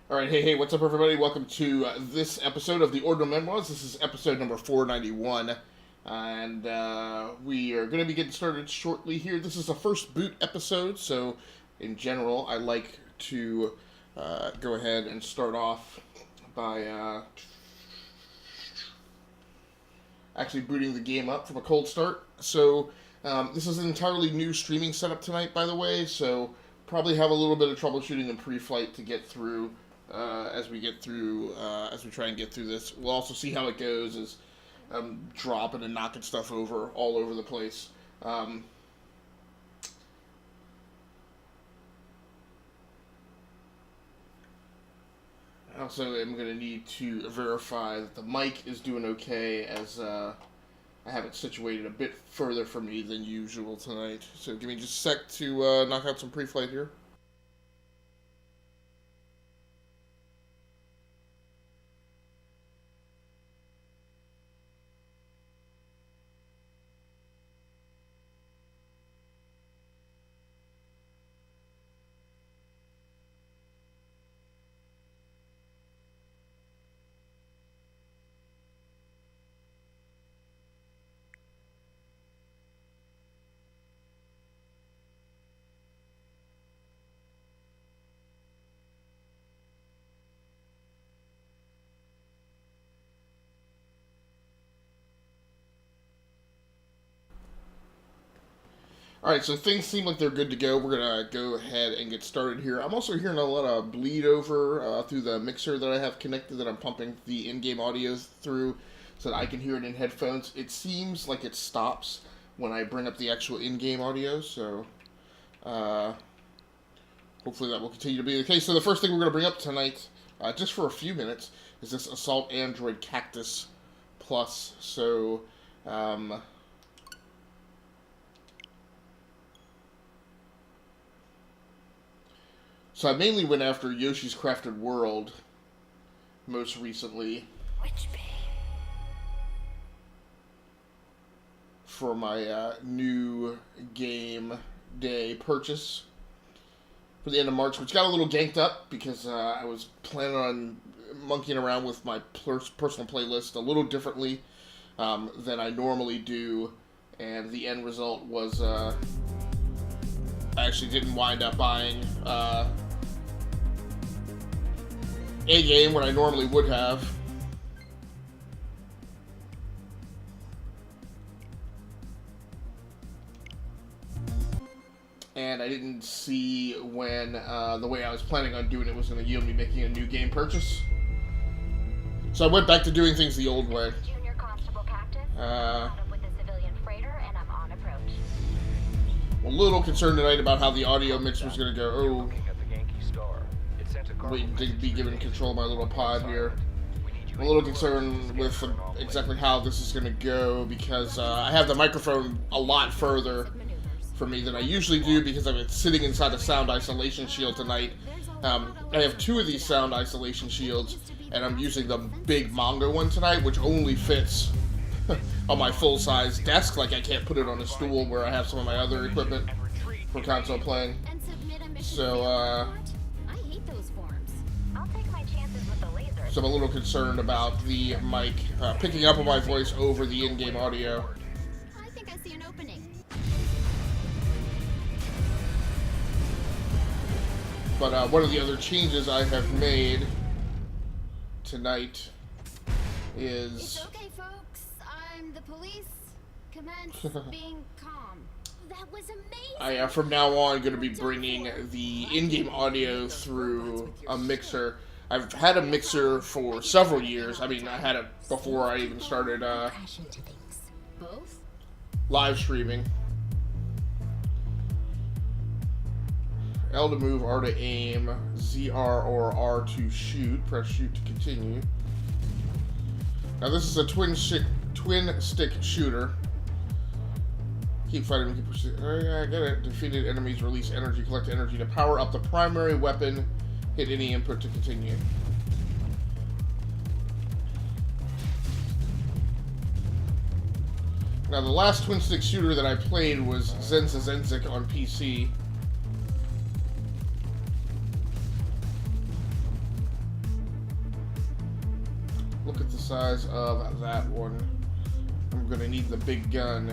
Alright, hey, what's up, everybody? Welcome to this episode of the Ordinal Memoirs. This is episode number 491, and we are going to be getting started shortly here. This is the first boot episode, so in general, I like to go ahead and start off by actually booting the game up from a cold start. So, this is an entirely new streaming setup tonight, by the way, so probably have a little bit of troubleshooting in pre-flight to get through. As we try and get through this. We'll also see how it goes as dropping and knocking stuff over all over the place. I also am going to need to verify that the mic is doing okay, as I have it situated a bit further from me than usual tonight. So give me just a sec to knock out some pre-flight here. Alright, so things seem like they're good to go. We're going to go ahead and get started here. I'm also hearing a lot of bleed over through the mixer that I have connected, that I'm pumping the in-game audio through so that I can hear it in headphones. It seems like it stops when I bring up the actual in-game audio, so hopefully that will continue to be the case. So the first thing we're going to bring up tonight, just for a few minutes, is this Assault Android Cactus Plus. So, So I mainly went after Yoshi's Crafted World most recently for my new game day purchase for the end of March, which got a little ganked up because I was planning on monkeying around with my personal playlist a little differently than I normally do, and the end result was I actually didn't wind up buying a game when I normally would have. And I didn't see when the way I was planning on doing it was going to yield me making a new game purchase. So I went back to doing things the old way. Junior Constable Cactus, up with the civilian freighter, and I'm on approach. I'm a little concerned tonight about how the audio mix was going to go. Oh, waiting to be given control of my little pod here. I'm a little concerned with exactly how this is going to go because I have the microphone a lot further from me than I usually do because I've been sitting inside a sound isolation shield tonight. I have two of these sound isolation shields, and I'm using the big Mongo one tonight, which only fits on my full-size desk. Like, I can't put it on a stool where I have some of my other equipment for console playing. So, So I'm a little concerned about the mic picking up on my voice over the in-game audio. I think I see an opening. But one of the other changes I have made tonight is... It's okay, folks. I'm the police. Commence being calm. That was amazing. I from now on going to be bringing the in-game audio through a mixer. I've had a mixer for several years. I mean, I had it before I even started live streaming. L to move, R to aim, ZR or R to shoot. Press shoot to continue. Now this is a twin stick shooter. Keep fighting, keep pursuing. Oh yeah, I get it. Defeated enemies release energy, collect energy to power up the primary weapon. Hit any input to continue. Now, the last twin-stick shooter that I played was Zenza Zenzik on PC. Look at the size of that one. I'm gonna need the big gun.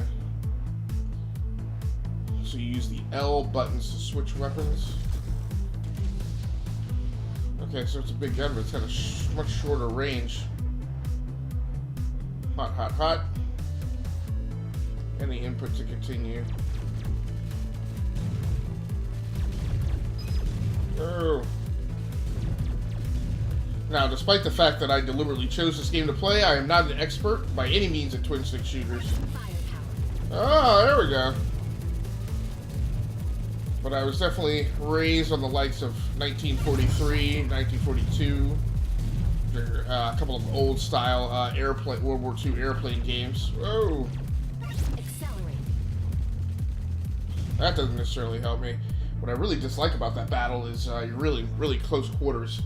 So you use the L buttons to switch weapons. Okay, so it's a big gun, but it's got a much shorter range. Hot, hot, hot. Any input to continue. Oh. Now, despite the fact that I deliberately chose this game to play, I am not an expert by any means at twin-stick shooters. Oh, there we go. But I was definitely raised on the likes of 1943, 1942, a couple of old-style airplane, World War II airplane games. Whoa! That doesn't necessarily help me. What I really dislike about that battle is you're really, really close quarters.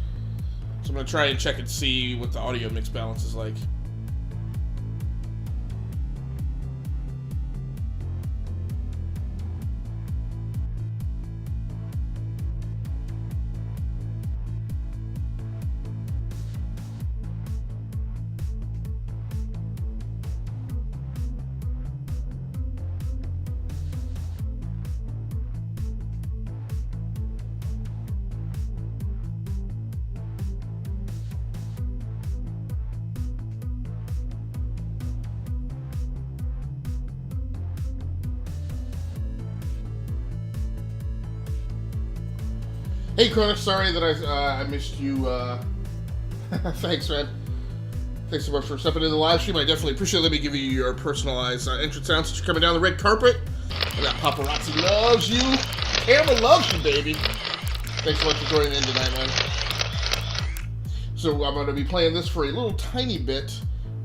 So I'm going to try and check and see what the audio mix balance is like. Hey, Cronus, sorry that I missed you. Thanks, man. Thanks so much for stepping in the live stream. I definitely appreciate it. Let me give you your personalized entrance sound since you're coming down the red carpet. And that paparazzi loves you. Camera loves you, baby. Thanks so much for joining in tonight, man. So I'm going to be playing this for a little tiny bit.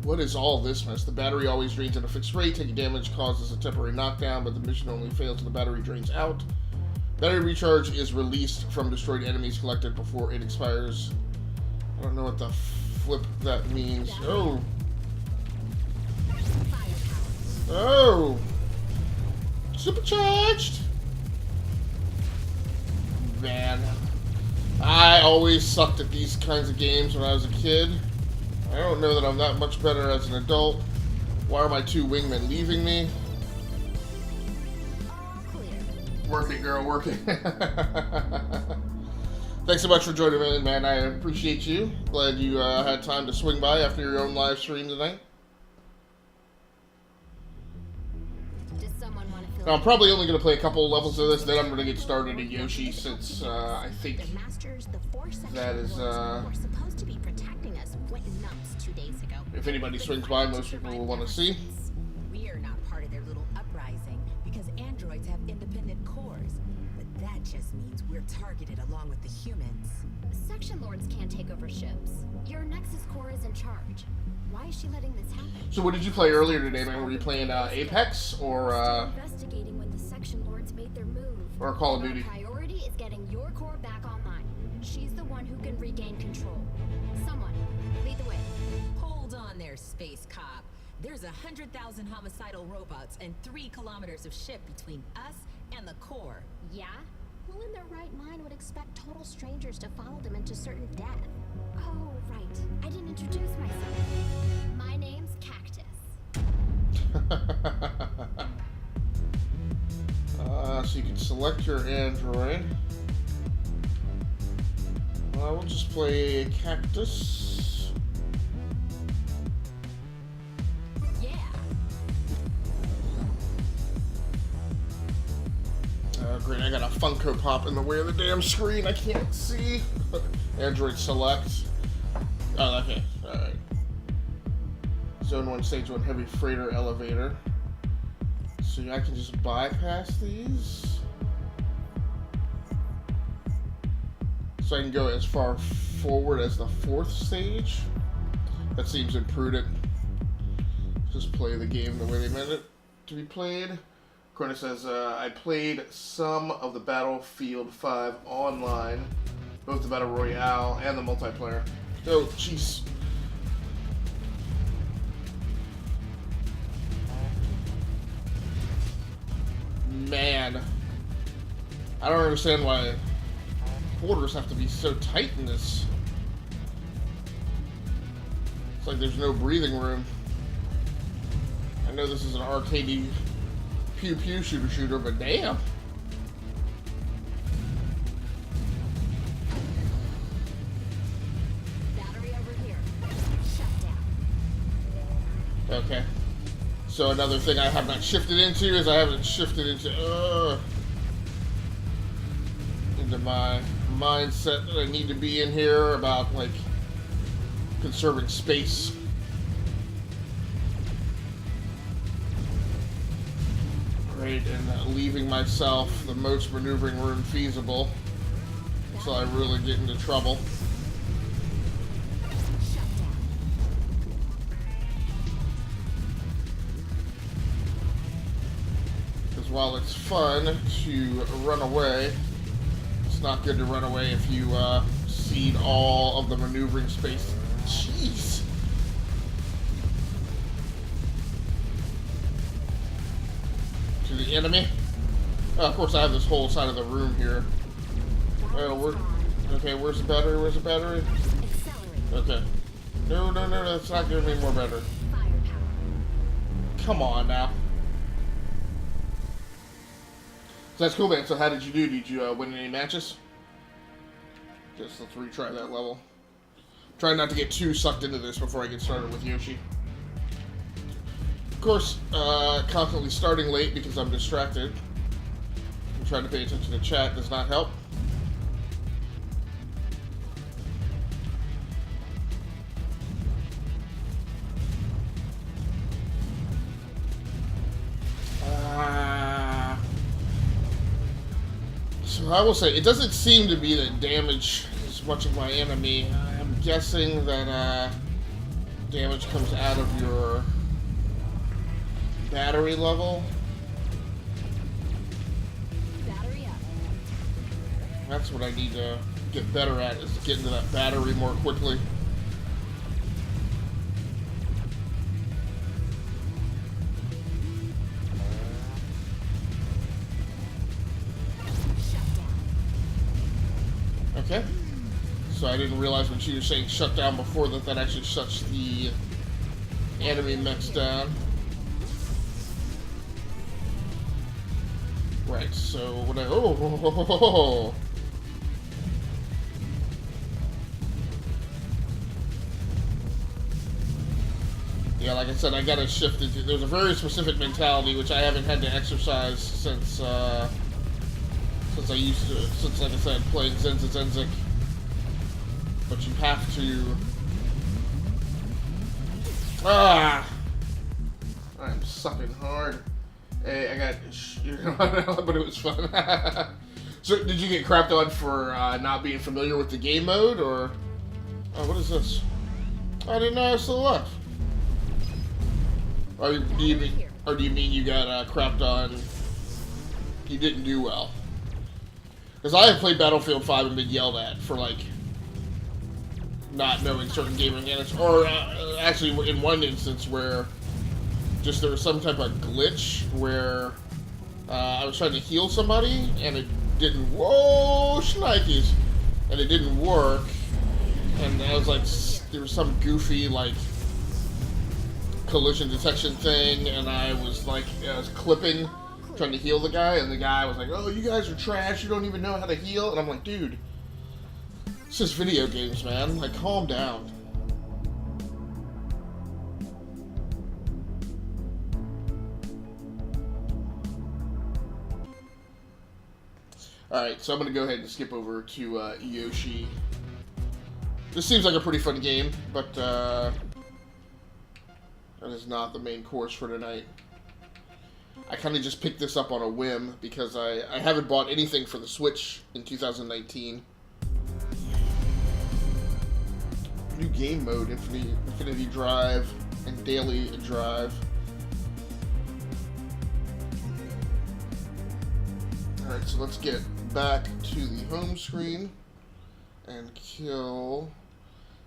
What is all this mess? The battery always drains at a fixed rate. Taking damage causes a temporary knockdown, but the mission only fails when the battery drains out. Battery recharge is released from destroyed enemies collected before it expires. I don't know what the flip that means. Oh. Oh. Supercharged. Man. I always sucked at these kinds of games when I was a kid. I don't know that I'm that much better as an adult. Why are my two wingmen leaving me? Work it, girl, work it. Thanks so much for joining in, man. I appreciate you. Glad you had time to swing by after your own live stream tonight. Now, I'm probably only going to play a couple levels of this, then I'm going to get started at Yoshi, since I think that is, if anybody swings by, most people will want to see. We are not part of their little uprising, because androids have independent cores. But that just means we're targeted along with the humans. Section lords can't take over ships. Your Nexus core is in charge. Why is she letting this happen? So what did you play earlier today, man? Were you playing Apex or investigating when the section lords made their move. or Call of Duty? Our priority is getting your core back online. She's the one who can regain control. Someone, lead the way. Hold on there, space cop. There's 100,000 homicidal robots and 3 kilometers of ship between us and the core. Yeah? Who in their right mind would expect total strangers to follow them into certain death? Oh, right. I didn't introduce myself. My name's Cactus. So you can select your android. We'll just play Cactus. Yeah. Great, I got a Funko Pop in the way of the damn screen. I can't see. Android select. Oh, okay. Alright. Zone 1, Stage 1, Heavy Freighter Elevator. So I can just bypass these. So I can go as far forward as the 4th stage. That seems imprudent. Just play the game the way they meant it to be played. Corona says, I played some of the Battlefield 5 online, both the Battle Royale and the multiplayer. Oh, jeez. Man. I don't understand why quarters have to be so tight in this. It's like there's no breathing room. I know this is an arcadey pew-pew shooter, but damn. Battery over here. Shut down. Okay. So another thing I have not shifted into is I haven't shifted into my mindset that I need to be in here about, like, conserving space. Right, and leaving myself the most maneuvering room feasible so I really get into trouble. Shut down. Because while it's fun to run away, it's not good to run away if you cede all of the maneuvering space. Jeez. To the enemy. Oh, of course, I have this whole side of the room here. Okay, where's the battery? Where's the battery? Accelerate. Okay. No, that's not giving me more battery. Firepower. Come on now. So that's cool, man. So how did you do? Did you win any matches? Just let's retry that level. Try not to get too sucked into this before I get started with Yoshi. Of course, constantly starting late because I'm distracted. I'm trying to pay attention to chat does not help. So I will say, it doesn't seem to be that damage is much of my enemy. I'm guessing that damage comes out of your battery level. Battery up. That's what I need to get better at, is to get into that battery more quickly. Okay. So I didn't realize when she was saying shut down before that actually shuts the enemy mechs down. Right, so when I... Oh! Yeah, like I said, I gotta shift into... There's a very specific mentality which I haven't had to exercise since I used to... Since, like I said, playing Zenza Zenzik. But you have to... Ah! I'm sucking hard. Hey, I got... but it was fun. So, did you get crapped on for not being familiar with the game mode, or... Oh, what is this? I didn't know I was still alive. Or do you mean you got crapped on... You didn't do well? Because I have played Battlefield 5 and been yelled at for, like... not knowing certain game mechanics, or actually in one instance where just there was some type of glitch where I was trying to heal somebody and it didn't, whoa, shnikes, and it didn't work, and I was like, there was some goofy like collision detection thing, and I was clipping, trying to heal the guy, and the guy was like, oh, you guys are trash, you don't even know how to heal, and I'm like, dude, it's just video games, man. Like, calm down. Alright, so I'm going to go ahead and skip over to Yoshi. This seems like a pretty fun game, but that is not the main course for tonight. I kind of just picked this up on a whim because I haven't bought anything for the Switch in 2019. New game mode, Infinity Drive and Daily Drive. Alright, so let's get back to the home screen and kill.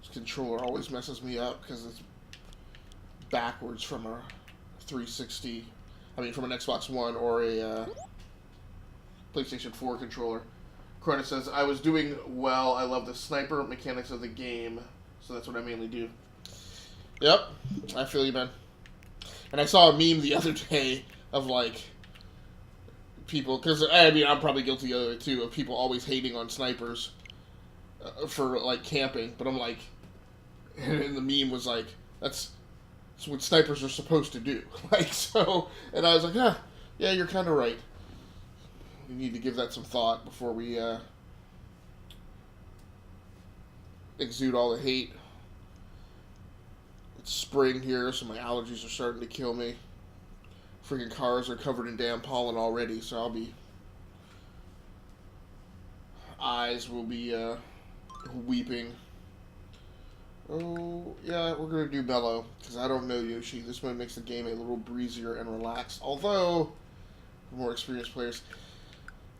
This controller always messes me up because it's backwards from a 360, from an Xbox One or a PlayStation 4 controller. Cronus says, I was doing well. I love the sniper mechanics of the game. So that's what I mainly do. Yep, I feel you, man. And I saw a meme the other day of, like, people, because, I mean, I'm probably guilty of it, too, of people always hating on snipers for, like, camping. But I'm like, and the meme was like, that's what snipers are supposed to do. Like, so, and I was like, yeah, you're kind of right. We need to give that some thought before we exude all the hate. It's spring here, so my allergies are starting to kill me. Freaking cars are covered in damn pollen already, so I'll be... eyes will be weeping. Oh, yeah, we're going to do mellow, because I don't know Yoshi. This one makes the game a little breezier and relaxed, although, for more experienced players.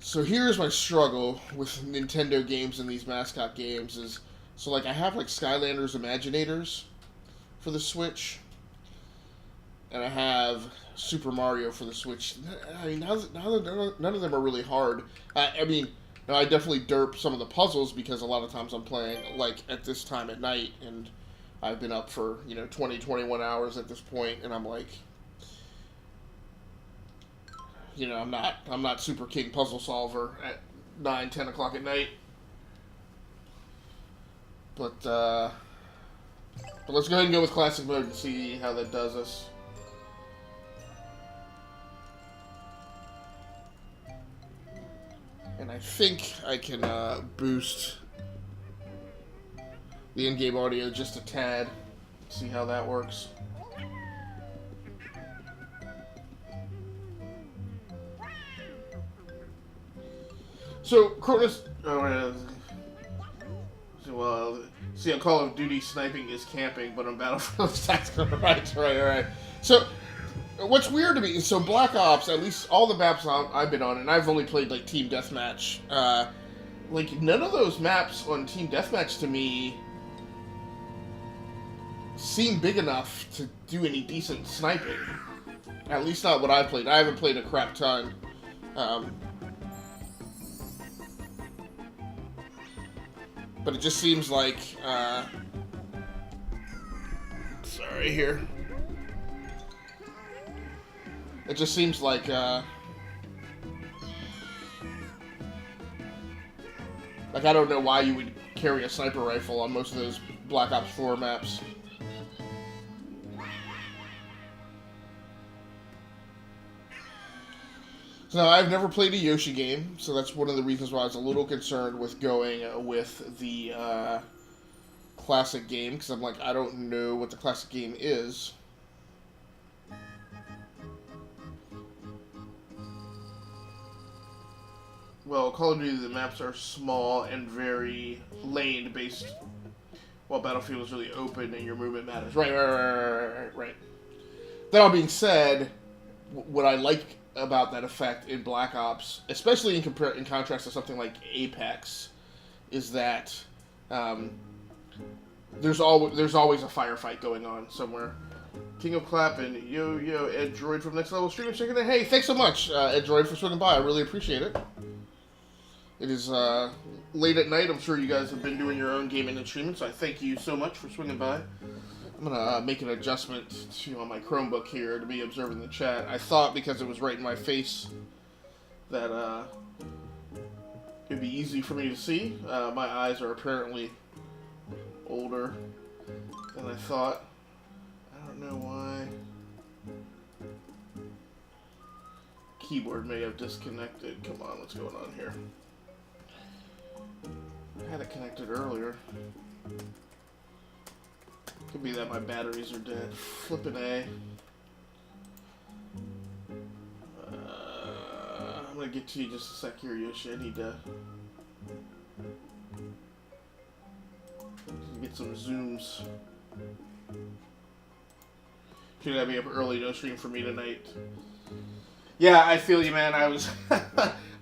So here's my struggle with Nintendo games and these mascot games is, so like I have like Skylanders Imaginators for the Switch, and I have Super Mario for the Switch. I mean, none of them are really hard. I mean, now I definitely derp some of the puzzles because a lot of times I'm playing like at this time at night, and I've been up for 20, 21 hours at this point, and I'm like, I'm not Super King Puzzle Solver at 9, 10 o'clock at night. But let's go ahead and go with classic mode and see how that does us. And I think I can boost the in-game audio just a tad. See how that works. So, Cronus... see, on Call of Duty, sniping is camping, but on Battlefield, it's tactical. Right. So, what's weird to me is, so Black Ops, at least all the maps I've been on, and I've only played, like, Team Deathmatch, like, none of those maps on Team Deathmatch, to me, seem big enough to do any decent sniping. At least not what I've played. I haven't played a crap ton. But it just seems like, sorry here. It just seems like, I don't know why you would carry a sniper rifle on most of those Black Ops 4 maps. So now, I've never played a Yoshi game, so that's one of the reasons why I was a little concerned with going with the classic game, because I'm like, I don't know what the classic game is. Well, Call of Duty, the maps are small and very lane-based, while Battlefield is really open and your movement matters. Right. That all being said, what I like about that effect in Black Ops, especially in contrast to something like Apex, is that there's always a firefight going on somewhere. King of Clap and yo Ed Droid from Next Level Streaming checking in. Hey, thanks so much, Ed Droid, for swinging by. I really appreciate it. It is late at night. I'm sure you guys have been doing your own gaming and streaming, so I thank you so much for swinging by. I'm gonna make an adjustment on my Chromebook here to be observing the chat. I thought because it was right in my face that it'd be easy for me to see. My eyes are apparently older than I thought. I don't know why. Keyboard may have disconnected. Come on, what's going on here? I had it connected earlier. Could be that my batteries are dead. Flippin' A. I'm gonna get to you just a sec here, Yoshi. I need to get some zooms. Should have me up early, no stream for me tonight. Yeah, I feel you, man. I was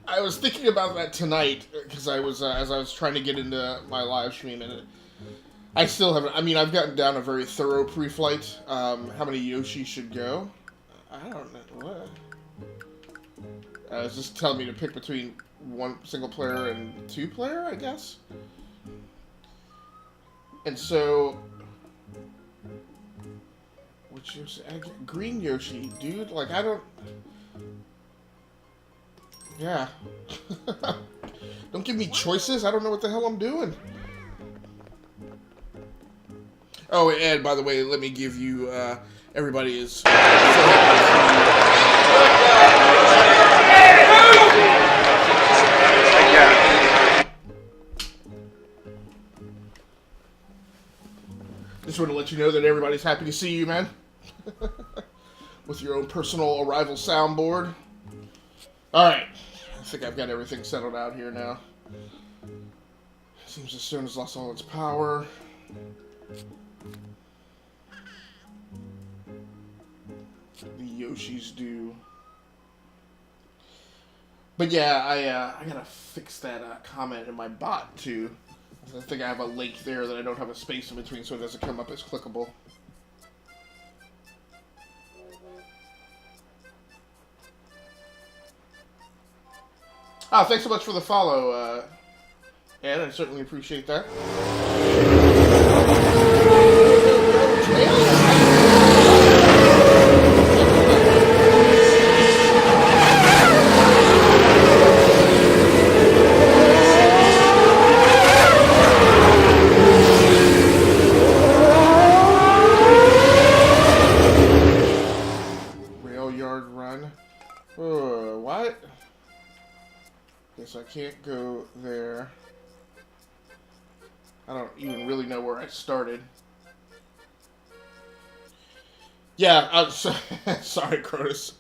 I was thinking about that tonight because I was as I was trying to get into my live stream, and I still haven't. I mean, I've gotten down a very thorough pre-flight. How many Yoshi should go? I don't know. What? It was just telling me to pick between one single player and 2 player, I guess. And so Which Yoshi? I get green Yoshi, dude. Like, I don't... Yeah. Don't give me choices. I don't know what the hell I'm doing. Oh, and by the way, let me give you, everybody is so just want to let you know that everybody's happy to see you, man. With your own personal arrival soundboard. Alright. I think I've got everything settled out here now. Seems the stone has lost all its power. The Yoshis do. But yeah, I gotta fix that comment in my bot too. I think I have a link there that I don't have a space in between, so it doesn't come up as clickable. Ah, thanks so much for the follow, Ed. I certainly appreciate that. I can't go there. I don't even really know where I started. Yeah, I'm sorry, Crotus.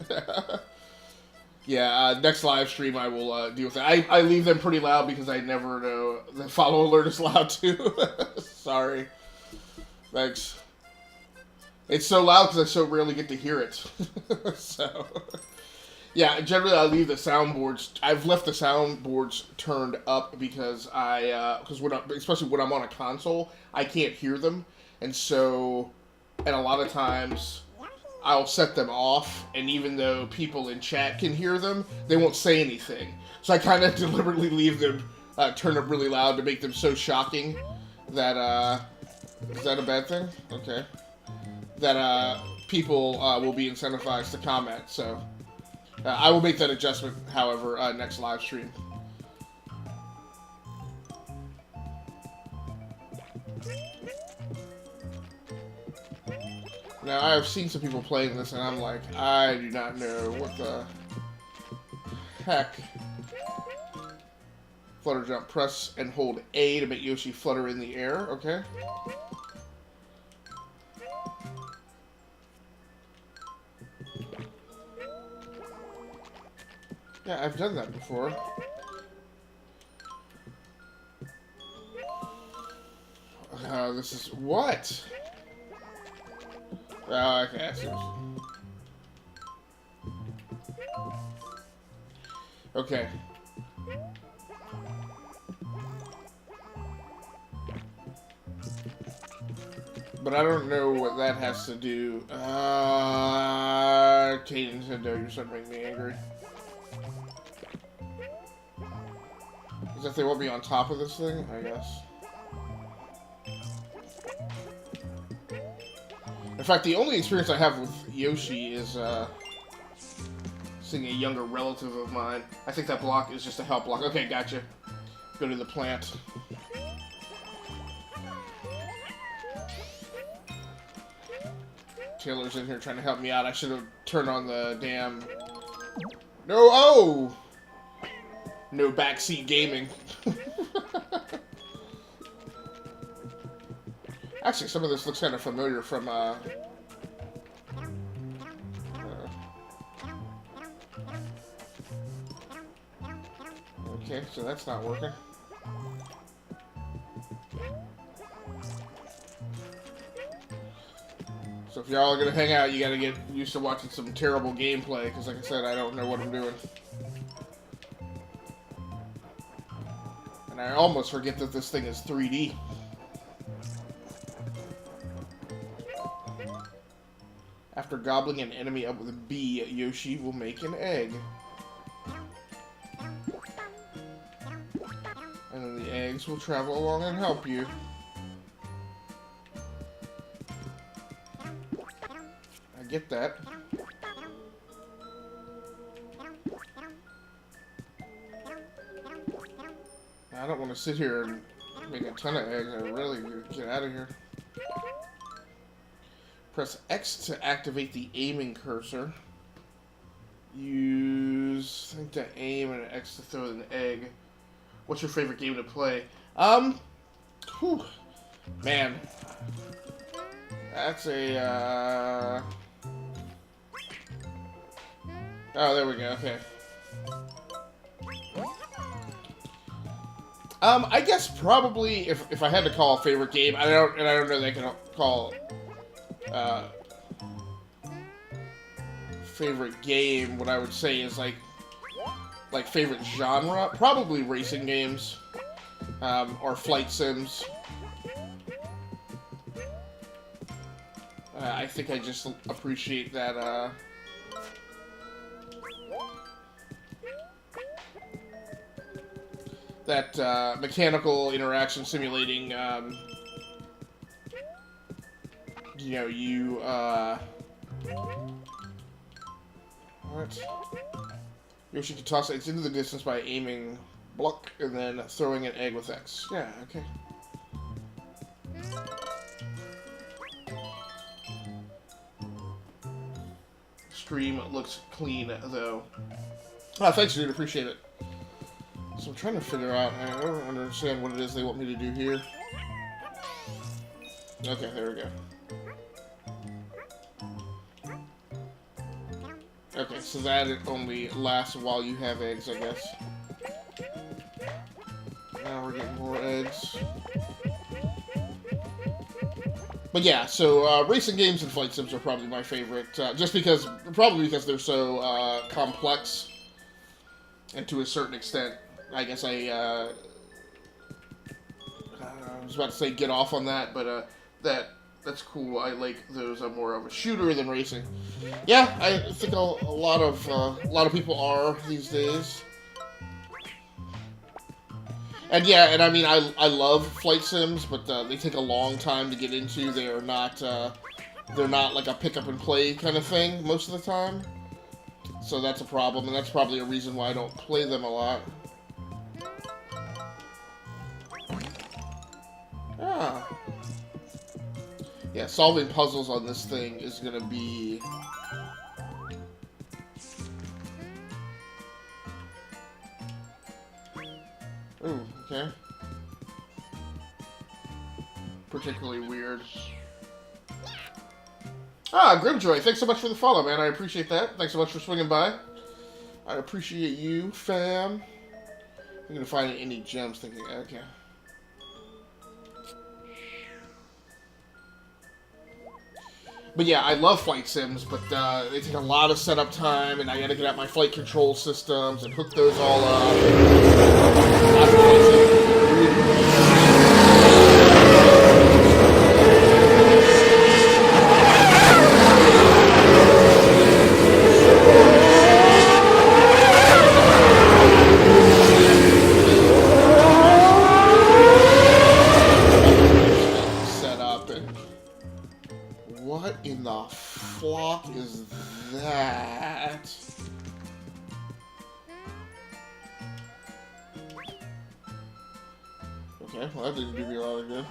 Yeah, next live stream I will deal with it. I leave them pretty loud because I never know the follow alert is loud too. Sorry. Thanks. It's so loud because I so rarely get to hear it. So... Yeah, generally I leave the soundboards. I've left the soundboards turned up because especially when I'm on a console, I can't hear them, and a lot of times I'll set them off, and even though people in chat can hear them, they won't say anything. So I kind of deliberately leave them turned up really loud to make them so shocking that is that a bad thing? Okay. That people will be incentivized to comment. So. I will make that adjustment, however, next live stream. Now, I've seen some people playing this, and I'm like, I do not know what the heck. Flutter jump, press and hold A to make Yoshi flutter in the air, okay? Yeah, I've done that before. This is... What? Oh, okay, I see. Okay. But I don't know what that has to do. Okay, Nintendo, you're starting to make me angry. As if they won't be on top of this thing, I guess. In fact, the only experience I have with Yoshi is seeing a younger relative of mine. I think that block is just a help block. Okay, gotcha. Go to the plant. Taylor's in here trying to help me out. I should have turned on the damn... No, oh! No backseat gaming. Actually, some of this looks kind of familiar from, Okay, so that's not working. So if y'all are gonna hang out, you gotta get used to watching some terrible gameplay, because like I said, I don't know what I'm doing. And I almost forget that this thing is 3D. After gobbling an enemy up with a B, Yoshi will make an egg. And then the eggs will travel along and help you. get that. I don't want to sit here and make a ton of eggs. I really need to get out of here. Press X to activate the aiming cursor. Use think to aim and X to throw an egg. What's your favorite game to play? Whew, man, that's a oh, there we go. Okay. I guess probably if I had to call a favorite game, I don't know that I can call favorite game. What I would say is like favorite genre, probably racing games, or flight sims. I think I just appreciate that. That mechanical interaction simulating, you know, what? Yoshi can toss eggs into the distance by aiming block and then throwing an egg with X. Yeah, okay. Stream looks clean, though. Oh, thanks, dude. Appreciate it. So I'm trying to figure out, I don't understand what it is they want me to do here. Okay, there we go. Okay, so that only lasts while you have eggs, I guess. Now we're getting more eggs. But yeah, so racing games and flight sims are probably my favorite, probably because they're so complex, and to a certain extent, I guess I was about to say get off on that, but that's cool. I like those. I'm more of a shooter than racing. Yeah, I think a lot of people are these days. And yeah, and I mean I love flight sims, but they take a long time to get into. They're not like a pick up and play kind of thing most of the time. So that's a problem, and that's probably a reason why I don't play them a lot. Ah. Yeah, solving puzzles on this thing is gonna be... Ooh, okay. Particularly weird. Ah, Grimjoy, thanks so much for the follow, man. I appreciate that. Thanks so much for swinging by. I appreciate you, fam. I'm gonna find any gems thinking, okay. But yeah, I love flight sims, but they take a lot of setup time, and I gotta get out my flight control systems and hook those all up. What in the flock is that? Okay, well that didn't do me a lot of good.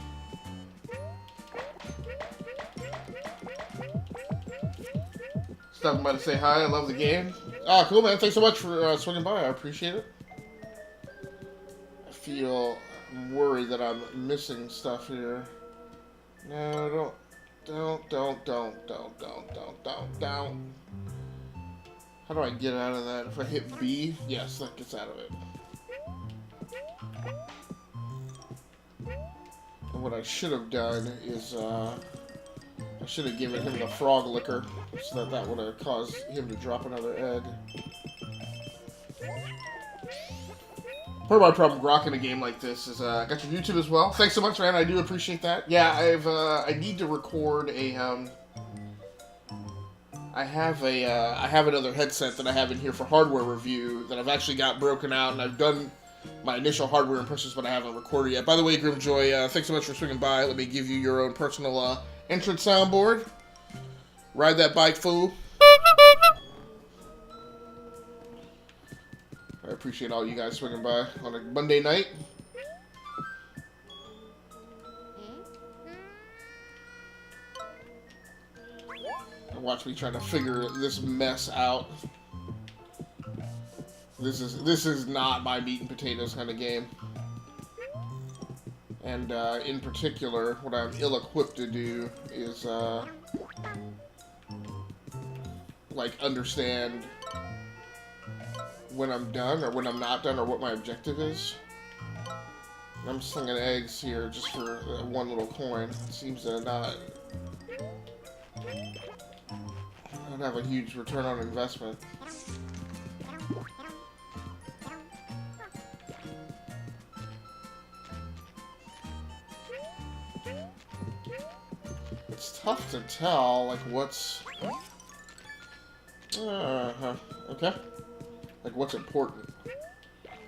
Stopping by to say hi, I love the game. Ah, cool man, thanks so much for swinging by, I appreciate it. I feel worried that I'm missing stuff here. No, don't. How do I get out of that? If I hit B, yes, that gets out of it. And what I should have done is, I should have given him the frog liquor, so that would have caused him to drop another egg. Part of my problem grokking a game like this is I got your YouTube as well. Thanks so much, man. I do appreciate that. Yeah, I need to record a I have another headset that I have in here for hardware review that I've actually got broken out, and I've done my initial hardware impressions, but I haven't recorded yet. By the way, Grimjoy, thanks so much for swinging by. Let me give you your own personal entrance soundboard. Ride that bike, fool. I appreciate all you guys swinging by on a Monday night. And watch me try to figure this mess out. This is not my meat and potatoes kind of game. And in particular, what I'm ill-equipped to do is like understand when I'm done or when I'm not done or what my objective is. I'm slinging eggs here just for one little coin. It seems to not have a huge return on investment. It's tough to tell, like, what's... okay. Like, what's important?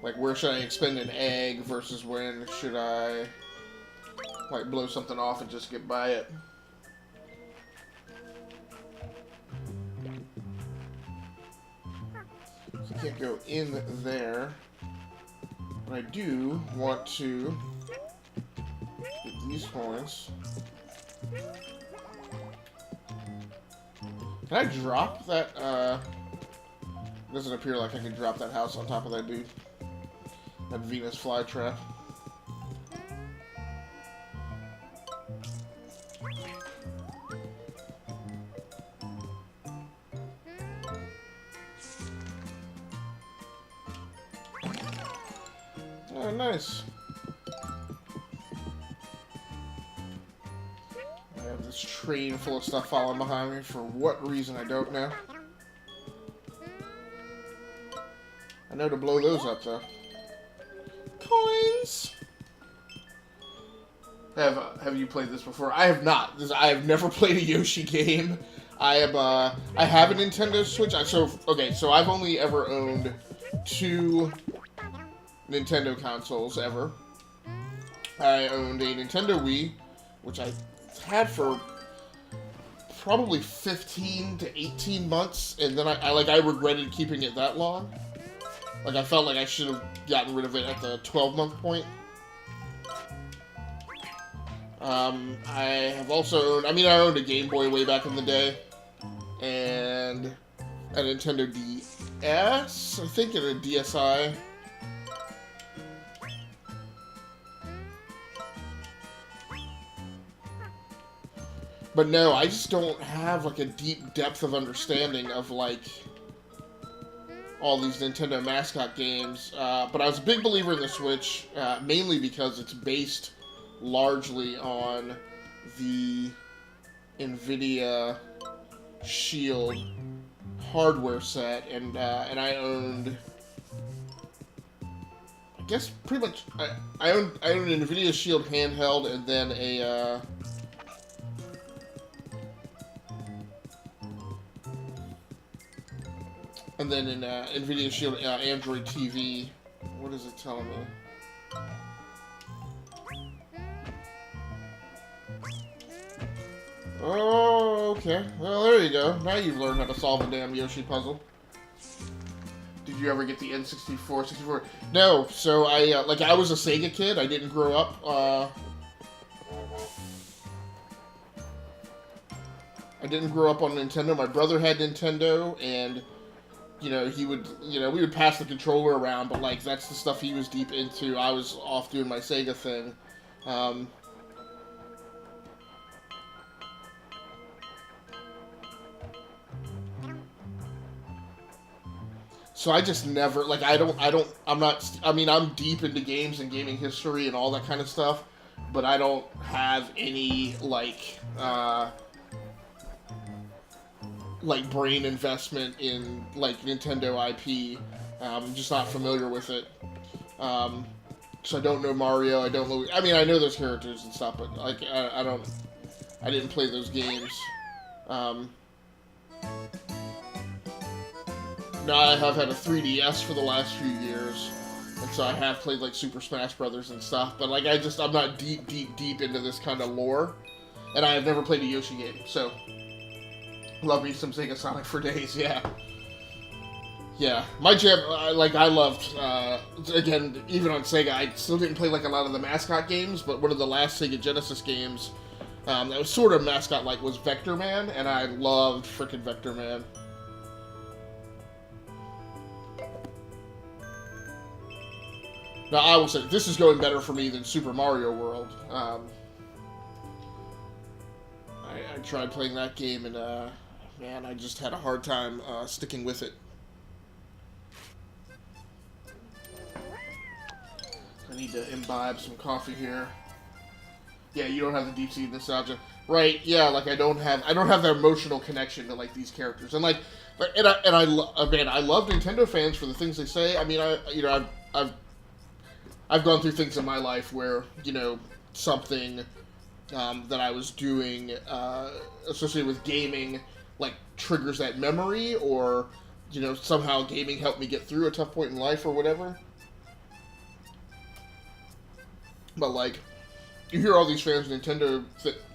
Like, where should I expend an egg versus when should I, like, blow something off and just get by it? So I can't go in there. But I do want to get these coins. Can I drop that, it doesn't appear like I can drop that house on top of that dude. That Venus flytrap. Oh, nice. I have this train full of stuff following behind me for what reason I don't know. I know to blow those up though. Coins. Have you played this before? I have not. I have never played a Yoshi game. I have a Nintendo Switch. So I've only ever owned 2 Nintendo consoles ever. I owned a Nintendo Wii, which I had for probably 15 to 18 months, and then I regretted keeping it that long. Like, I felt like I should have gotten rid of it at the 12-month point. I have also owned... I owned a Game Boy way back in the day. And a Nintendo DS, I think, and a DSi. But no, I just don't have, like, a deep depth of understanding of, like, all these Nintendo mascot games. But I was a big believer in the Switch, mainly because it's based largely on the NVIDIA Shield hardware set, and I owned, I guess pretty much, I owned an NVIDIA Shield handheld, and then a and then an NVIDIA Shield Android TV. What is it telling me? Oh, okay. Well, there you go. Now you've learned how to solve a damn Yoshi puzzle. Did you ever get the N64, 64? No. So I was a Sega kid. I didn't grow up. I didn't grow up on Nintendo. My brother had Nintendo, and we would pass the controller around, but like that's the stuff he was deep into. I was off doing my Sega thing. So I just never, like, I'm deep into games and gaming history and all that kind of stuff, but I don't have any, like brain investment in, like, Nintendo IP. I'm just not familiar with it. So I don't know Mario, I don't know, I know those characters and stuff, but, like, I didn't play those games. Now I have had a 3DS for the last few years, and so I have played, like, Super Smash Brothers and stuff, but, like, I'm not deep into this kind of lore, and I have never played a Yoshi game, so Love me some Sega Sonic for days, yeah. Yeah, my jam, I loved, again, even on Sega, I still didn't play like a lot of the mascot games, but one of the last Sega Genesis games that was sort of mascot-like was Vector Man, and I loved frickin' Vector Man. Now, I will say, this is going better for me than Super Mario World. I tried playing that game, and, man, I just had a hard time sticking with it. I need to imbibe some coffee here. Yeah, you don't have the deep-seated nostalgia, right? Yeah, like I don't have the emotional connection to like these characters, and like, I love Nintendo fans for the things they say. I mean, I've gone through things in my life where something that I was doing associated with gaming like triggers that memory, or somehow gaming helped me get through a tough point in life or whatever. But like, you hear all these fans,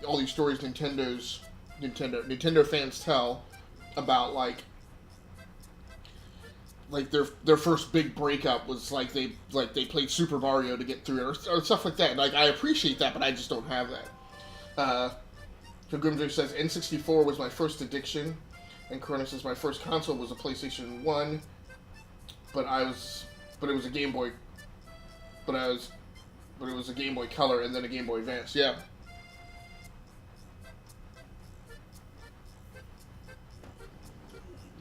all these stories Nintendo fans tell about like their first big breakup was like they played Super Mario to get through it, or stuff like that. And like, I appreciate that, but I just don't have that. So Grimdrive says N64 was my first addiction, and Corona says my first console was a PlayStation 1, but it was a Game Boy. But it was a Game Boy Color and then a Game Boy Advance. Yeah.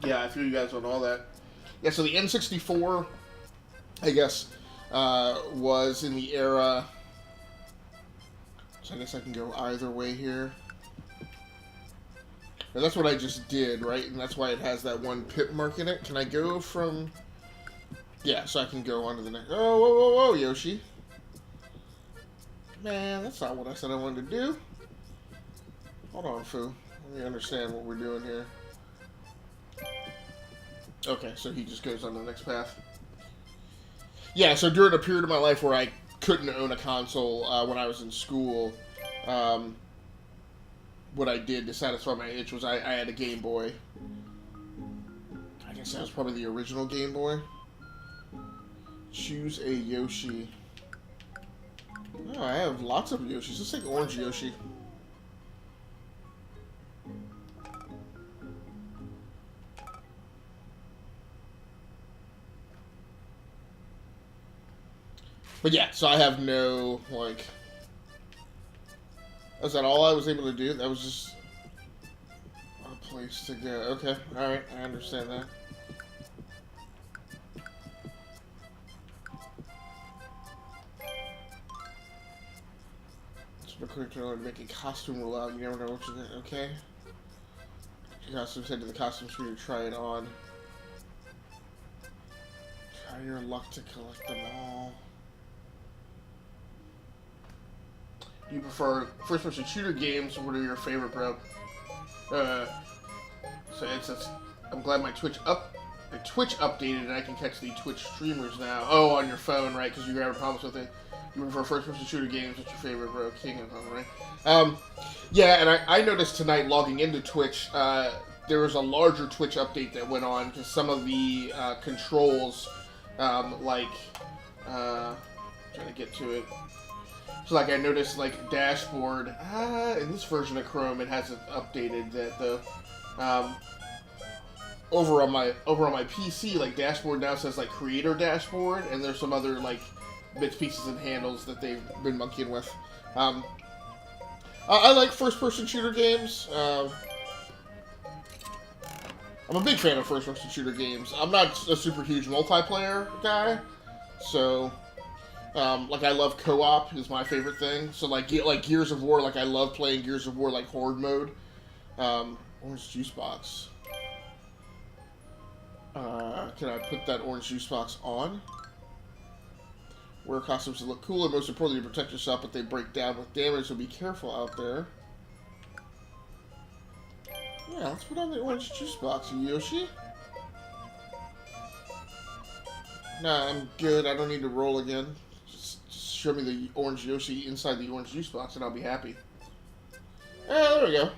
Yeah, I feel you guys on all that. Yeah, so the N64, I guess, was in the era... So I guess I can go either way here. And that's what I just did, right? And that's why it has that one pip mark in it. Can I go from... Yeah, so I can go on to the next... Oh, whoa, whoa, whoa, Yoshi. Man, that's not what I said I wanted to do. Hold on, Foo. Let me understand what we're doing here. Okay, so he just goes on to the next path. Yeah, so during a period of my life where I couldn't own a console when I was in school, what I did to satisfy my itch was I had a Game Boy. I guess that was probably the original Game Boy. Choose a Yoshi. Oh, I have lots of Yoshis. Let's take Orange Yoshi. But yeah, so I have no, like... Is that all I was able to do? That was just a place to go. Okay, alright, I understand that. According to make a costume roll out, you never know what you're gonna... Okay. Your costume head to the costume store to try it on. Try your luck to collect them all. Do you prefer first-person shooter games? What are your favorite, bro? So it says, I'm glad my Twitch updated and I can catch the Twitch streamers now. Oh, on your phone, right? Because you were having problems with it. You prefer first-person shooter games? What's your favorite, bro? King of them, right? Yeah, and I noticed tonight logging into Twitch, there was a larger Twitch update that went on because some of the controls, trying to get to it. So, like, I noticed, like, dashboard, in this version of Chrome, it has it updated that the, over on my PC, like, dashboard now says, like, creator dashboard, and there's some other, like, bits, pieces, and handles that they've been monkeying with. I like first-person shooter games. I'm a big fan of first-person shooter games. I'm not a super huge multiplayer guy, so... like, I love co-op is my favorite thing. So, like Gears of War, like, I love playing Gears of War, like, Horde mode. Orange juice box. Can I put that orange juice box on? Wear costumes to look cool, and most importantly, to protect yourself, but they break down with damage, so be careful out there. Yeah, let's put on the orange juice box, Yoshi. Nah, I'm good. I don't need to roll again. Just show me the orange Yoshi inside the orange juice box, and I'll be happy. There we go.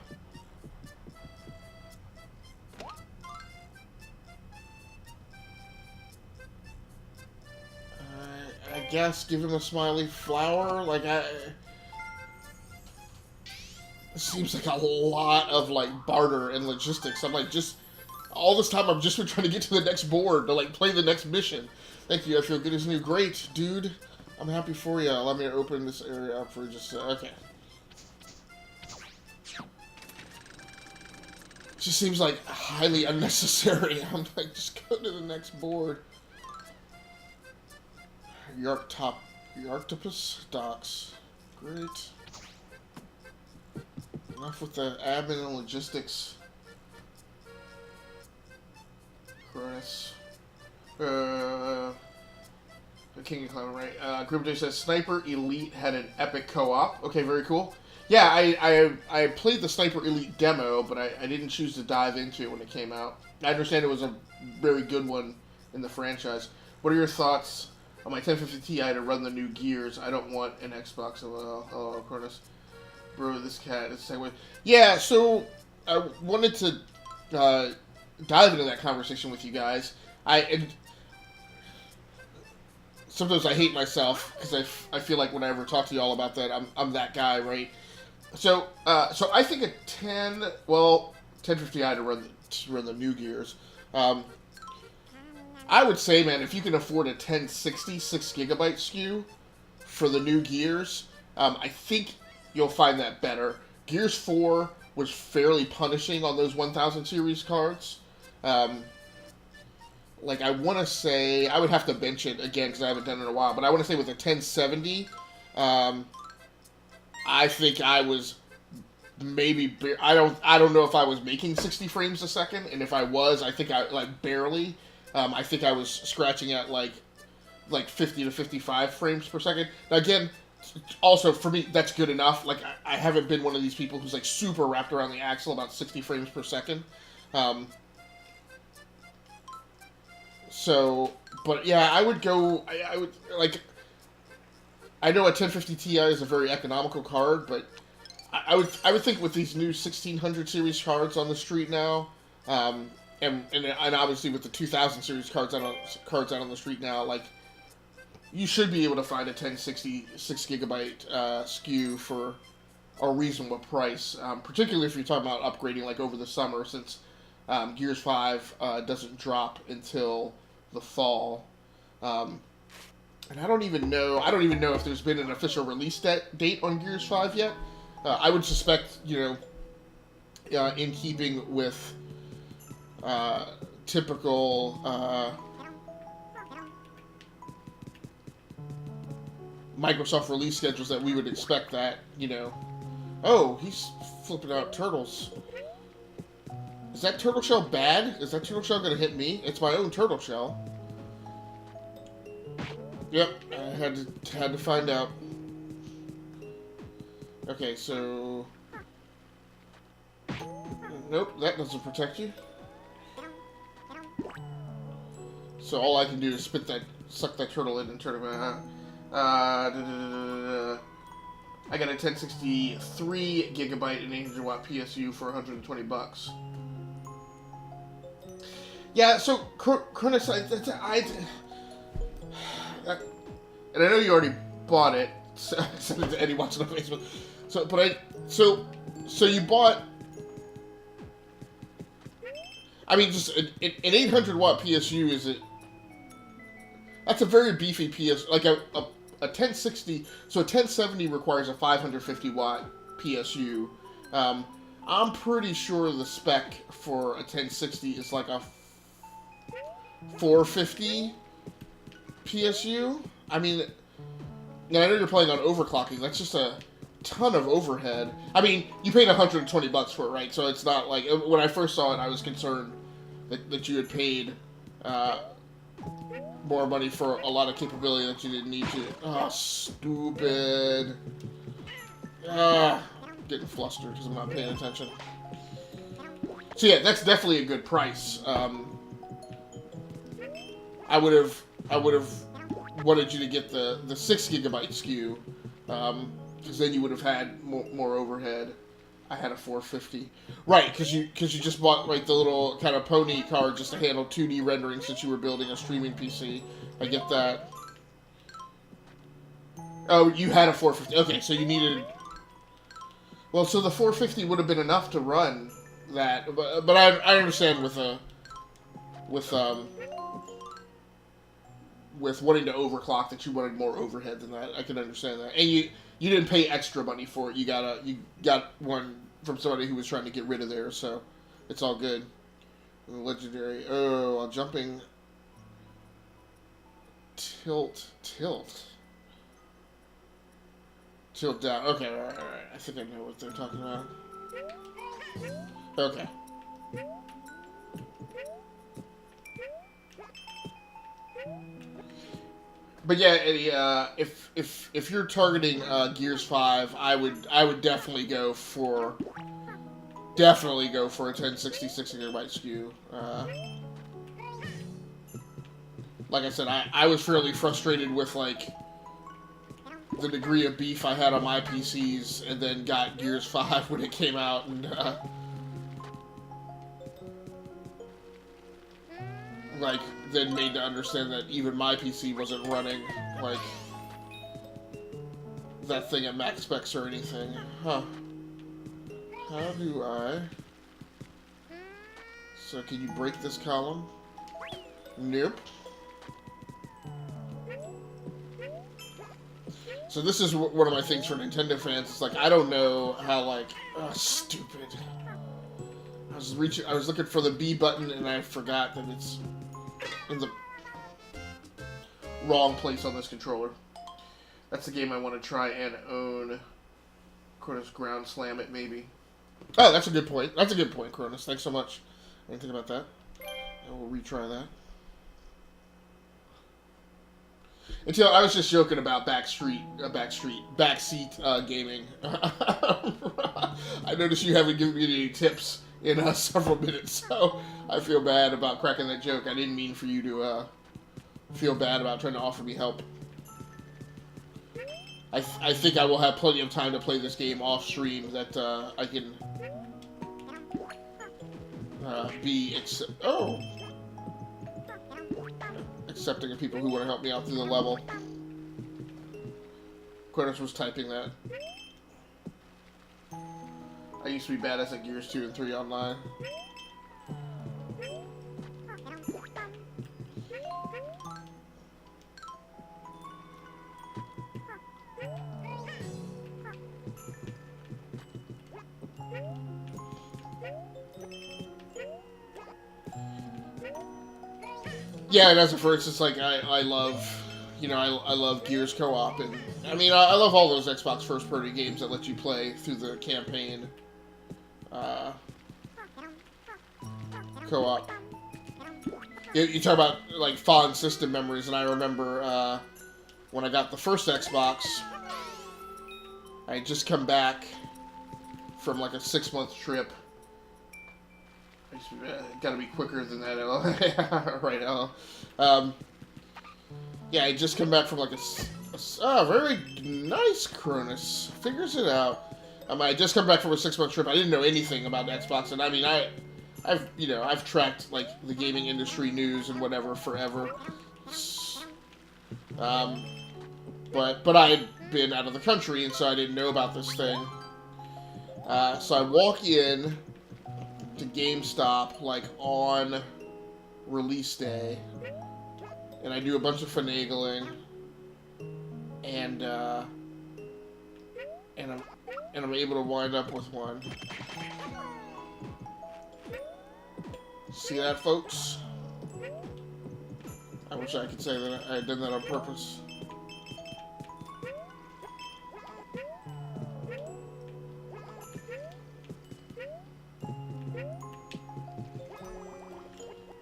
guess give him a smiley flower. Like, it seems like a lot of, like, barter and logistics. I'm like, just, all this time I've just been trying to get to the next board to, like, play the next mission. Thank you, I feel good as new. Great, dude. I'm happy for you. Allow me to open this area up for just, okay. Just seems like highly unnecessary. I'm like, just go to the next board. Yarctopus docks. Great. Enough with the admin and logistics. Chris. The King of Clown, right? Grimday says Sniper Elite had an epic co-op. Okay, very cool. Yeah, I played the Sniper Elite demo, but I didn't choose to dive into it when it came out. I understand it was a very good one in the franchise. What are your thoughts on my 1050 Ti to run the new Gears? I don't want an Xbox. Oh, Cornus. Bro, this cat is segue. Yeah, so I wanted to dive into that conversation with you guys. Sometimes I hate myself because I feel like when I ever talk to y'all about that, I'm that guy, right? So I think a 1050i to run the new Gears. I would say, man, if you can afford a 1060 6GB SKU for the new Gears, I think you'll find that better. Gears 4 was fairly punishing on those 1000 series cards. Like, I want to say, I would have to bench it again because I haven't done it in a while, but I want to say with a 1070, I think I was maybe, I don't know if I was making 60 frames a second, and if I was, I think I, like, barely. I think I was scratching at, like 50 to 55 frames per second. Now, again, also, for me, that's good enough. Like, I haven't been one of these people who's, like, super wrapped around the axle about 60 frames per second. So, but yeah, I would go, I would, like, I know a 1050 Ti is a very economical card, but I would think with these new 1600 series cards on the street now, and obviously with the 2000 series cards out on the street now, like, you should be able to find a 1060 6GB SKU for a reasonable price, particularly if you're talking about upgrading, like, over the summer, since Gears 5 doesn't drop until the fall. And I don't even know if there's been an official release date on Gears 5 yet. I would suspect, in keeping with typical Microsoft release schedules, that we would expect that, oh, he's flipping out turtles. Is that turtle shell bad? Is that turtle shell gonna hit me? It's my own turtle shell. Yep, I had to find out. Okay, so nope, that doesn't protect you. So all I can do is suck that turtle in and turn it around. I got a 1063 GB and 800 watt PSU for $120. Yeah, so Cronus, and I know you already bought it. Send it to Eddie watching on Facebook. So you bought. I mean, just an 800 watt PSU is it? That's a very beefy PS, like a 1060. So a 1070 requires a 550 watt PSU. I'm pretty sure the spec for a 1060 is like a 450 PSU. I mean, now I know you're playing on overclocking. That's just a ton of overhead. I mean, you paid $120 for it, right? So it's not like, when I first saw it, I was concerned that you had paid more money for a lot of capability that you didn't need to. Oh, stupid. I'm getting flustered because I'm not paying attention. So yeah, that's definitely a good price. I would have wanted you to get the 6 GB SKU, because then you would have had more overhead. I had a 450, right? Because you just bought, like, the little kind of pony card just to handle 2D rendering since you were building a streaming PC. I get that. Oh, you had a 450. Okay, so you needed... Well, so the 450 would have been enough to run that, but I understand with wanting to overclock that you wanted more overhead than that. I can understand that. And you didn't pay extra money for it. You got one from somebody who was trying to get rid of theirs, so it's all good. Legendary. Oh, jumping. Tilt down. Okay, all right. I think I know what they're talking about. Okay. But yeah, if you're targeting Gears 5, I would definitely go for a 1066 gigabyte SKU. Like I said, I was fairly frustrated with like the degree of beef I had on my PCs, and then got Gears 5 when it came out, and like then made to understand that even my PC wasn't running like that thing at max specs or anything. Huh. How do I... So can you break this column? Nope. So this is one of my things for Nintendo fans. It's like, I don't know how, like... Oh, stupid. I was looking for the B button, and I forgot that it's in the wrong place on this controller. That's the game I want to try and own. Cronus ground slam it, maybe. Oh, that's a good point. That's a good point, Cronus. Thanks so much. I didn't think about that. And we'll retry that. Until I was just joking about backseat gaming. I noticed you haven't given me any tips in several minutes, so I feel bad about cracking that joke. I didn't mean for you to feel bad about trying to offer me help. I think I will have plenty of time to play this game off stream that I can be accepting of people who want to help me out through the level. Cronus was typing that. I used to be badass at Gears 2 and 3 online. Yeah, and as a first, it's like I love, I love Gears co-op, and I mean I love all those Xbox first-party games that let you play through the campaign co-op. You talk about like fond system memories, and I remember when I got the first Xbox, I had just come back from like a 6-month trip. Gotta be quicker than that, right, Ella. Yeah, I just come back from like a very nice Cronus. Figures it out. I just come back from a 6-month trip. I didn't know anything about Xbox, and I mean, I've tracked like the gaming industry news and whatever forever. But I had been out of the country, and so I didn't know about this thing. So I walk in to GameStop like on release day, and I do a bunch of finagling, and I'm able to wind up with one. See that, folks? I wish I could say that I had done that on purpose.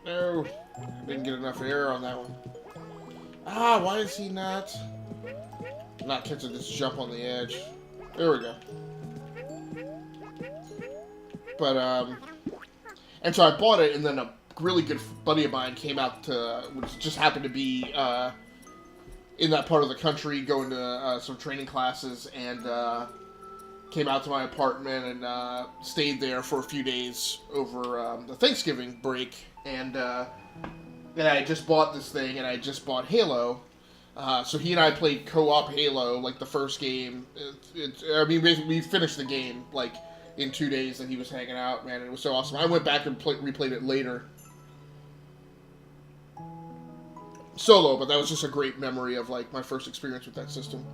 No, I didn't get enough air on that one. Ah, why is he not catching this jump on the edge? There we go. But, and so I bought it, and then a really good buddy of mine came out which just happened to be, in that part of the country, going to, some training classes, and, came out to my apartment and, stayed there for a few days over, the Thanksgiving break, and I just bought this thing, and I just bought Halo, So he and I played co-op Halo, like the first game. I mean, basically, we finished the game like in 2 days that he was hanging out. Man, it was so awesome. I went back and replayed it later, solo, but that was just a great memory of like my first experience with that system.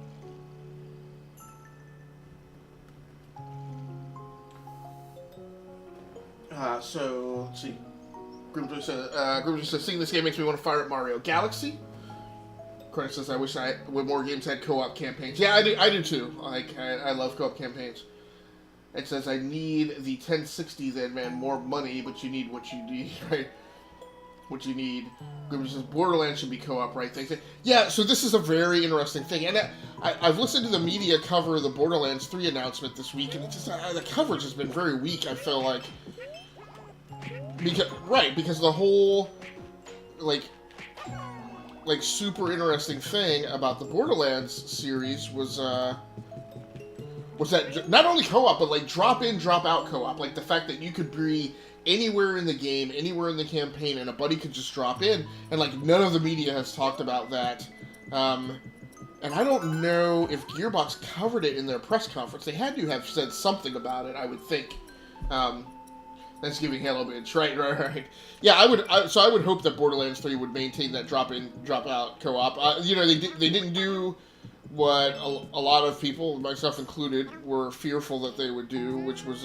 So let's see. Grimjoy says, seeing this game makes me want to fire up Mario Galaxy. Credit says, I wish more games had co-op campaigns. Yeah, I do too. Like, I love co-op campaigns. It says, I need the 1060 then, man. More money, but you need what you need, right? What you need. Grimjoy says, Borderlands should be co-op, right? They say, yeah, so this is a very interesting thing. And I've listened to the media cover the Borderlands 3 announcement this week, and it's just, the coverage has been very weak, I feel like. Because the whole, like super interesting thing about the Borderlands series was that not only co-op, but like drop in, drop out co-op. Like the fact that you could be anywhere in the game, anywhere in the campaign, and a buddy could just drop in, and like none of the media has talked about that. And I don't know if Gearbox covered it in their press conference. They had to have said something about it, I would think. Thanksgiving Halo bitch, right. Yeah, I would hope that Borderlands 3 would maintain that drop in, drop out co-op. They didn't do what a lot of people, myself included, were fearful that they would do, which was,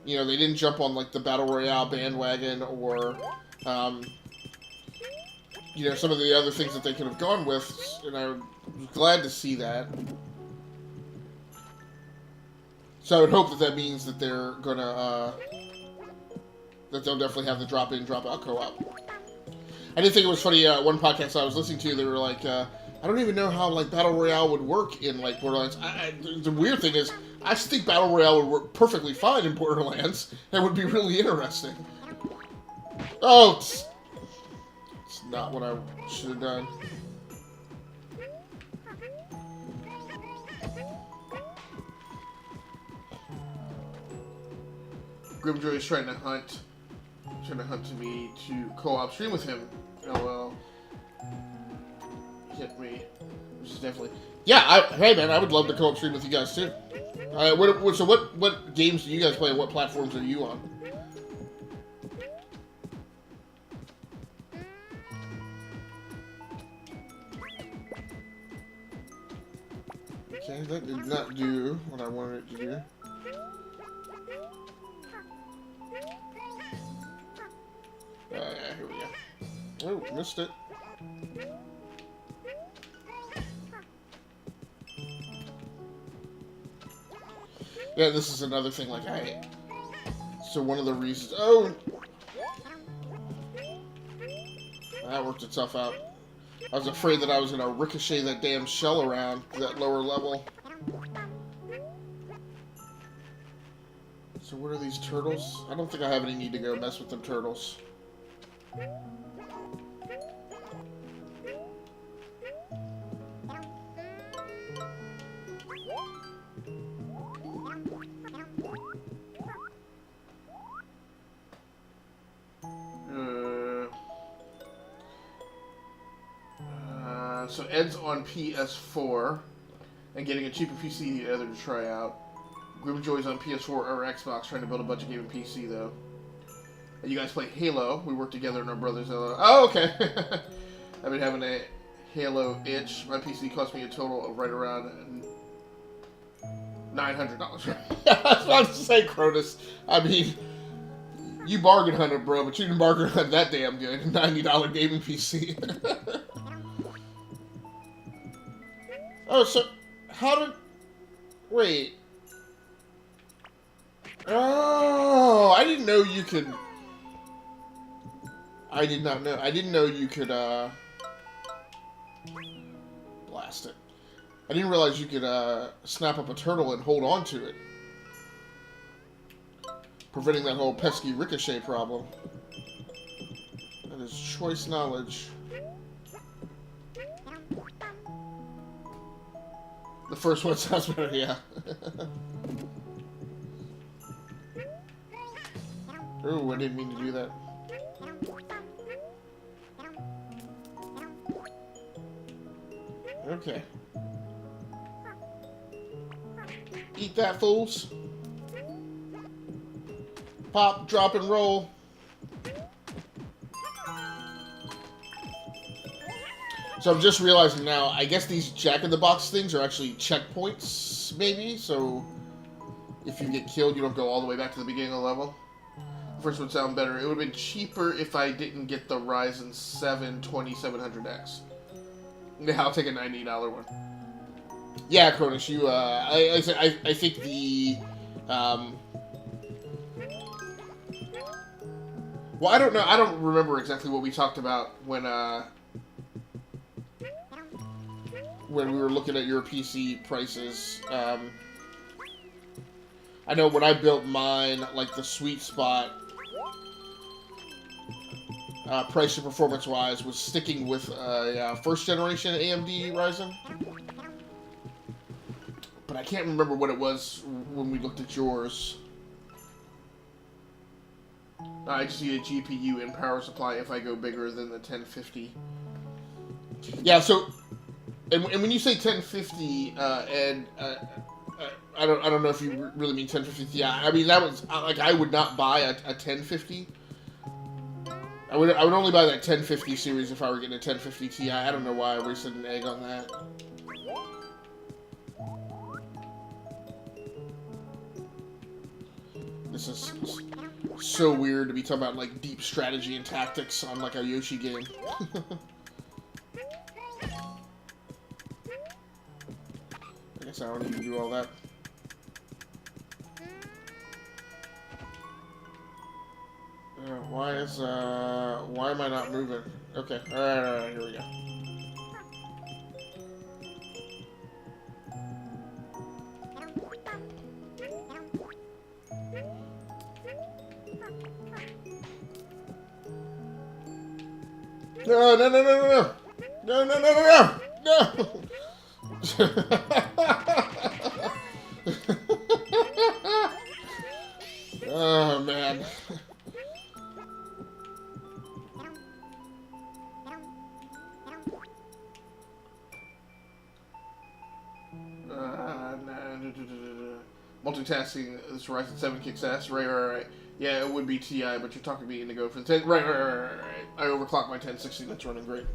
they didn't jump on like the Battle Royale bandwagon or, some of the other things that they could have gone with, and I was glad to see that. So I would hope that means that they're gonna, that they'll definitely have the drop-in, drop-out co-op. I did think it was funny, one podcast I was listening to, they were like, I don't even know how, like, Battle Royale would work in, like, Borderlands. The weird thing is, I think Battle Royale would work perfectly fine in Borderlands, and would be really interesting. Oh, it's not what I should have done. Grimjoy is trying to hunt me to co-op stream with him. Oh well. Hit me. Which is definitely... Yeah, hey man, I would love to co-op stream with you guys too. So what games do you guys play and what platforms are you on? Okay, that did not do what I wanted it to do. Here we go. Oh, missed it. Yeah, this is another thing, like, so one of the reasons... Oh! That worked itself out. I was afraid that I was going to ricochet that damn shell around that lower level. So what are these turtles? I don't think I have any need to go mess with them turtles. So Ed's on PS4 and getting a cheaper PC the other to try out. Grimjoy's on PS4 or Xbox trying to build a budget gaming PC though. And you guys play Halo. We work together in our brother's Halo. Oh, okay. I've been having a Halo itch. My PC cost me a total of right around $900. I was about to say, Cronus. I mean, you bargain hunted, bro, but you didn't bargain hunt that damn good. $90 gaming PC. Oh, so how did... Wait. Oh, I didn't know you could... I did not know. I didn't know you could, blast it. I didn't realize you could, snap up a turtle and hold on to it. Preventing that whole pesky ricochet problem. That is choice knowledge. The first one sounds better, yeah. Oh, I didn't mean to do that. Okay. Eat that, fools. Pop, drop, and roll. So I'm just realizing now, I guess these Jack-in-the-Box things are actually checkpoints, maybe? So if you get killed, you don't go all the way back to the beginning of the level. First would sound better. It would have been cheaper if I didn't get the Ryzen 7 2700X. Yeah, I'll take a $90 one. Yeah, Cronus, you, I think the, well, I don't know, I don't remember exactly what we talked about when we were looking at your PC prices. I know when I built mine, like, the sweet spot, price and performance-wise, was sticking with first-generation AMD Ryzen. But I can't remember what it was when we looked at yours. I just need a GPU and power supply if I go bigger than the 1050. Yeah, so, and when you say 1050, and I don't know if you really mean 1050 Ti. I mean, that was, like, I would not buy a 1050. I would only buy that 1050 series if I were getting a 1050 Ti. I don't know why I wasted an egg on that. This is so weird to be talking about, like, deep strategy and tactics on, like, a Yoshi game. I guess I don't need to do all that. Why am I not moving? Okay, alright, here we go. No, no, no, no, no, no! No, no, no, no, no! No! Oh, man. Multitasking, this Ryzen 7 kicks ass. Right. Yeah, it would be Ti, but you're talking me into go for the 10. Right. I overclocked my 1060. That's running great.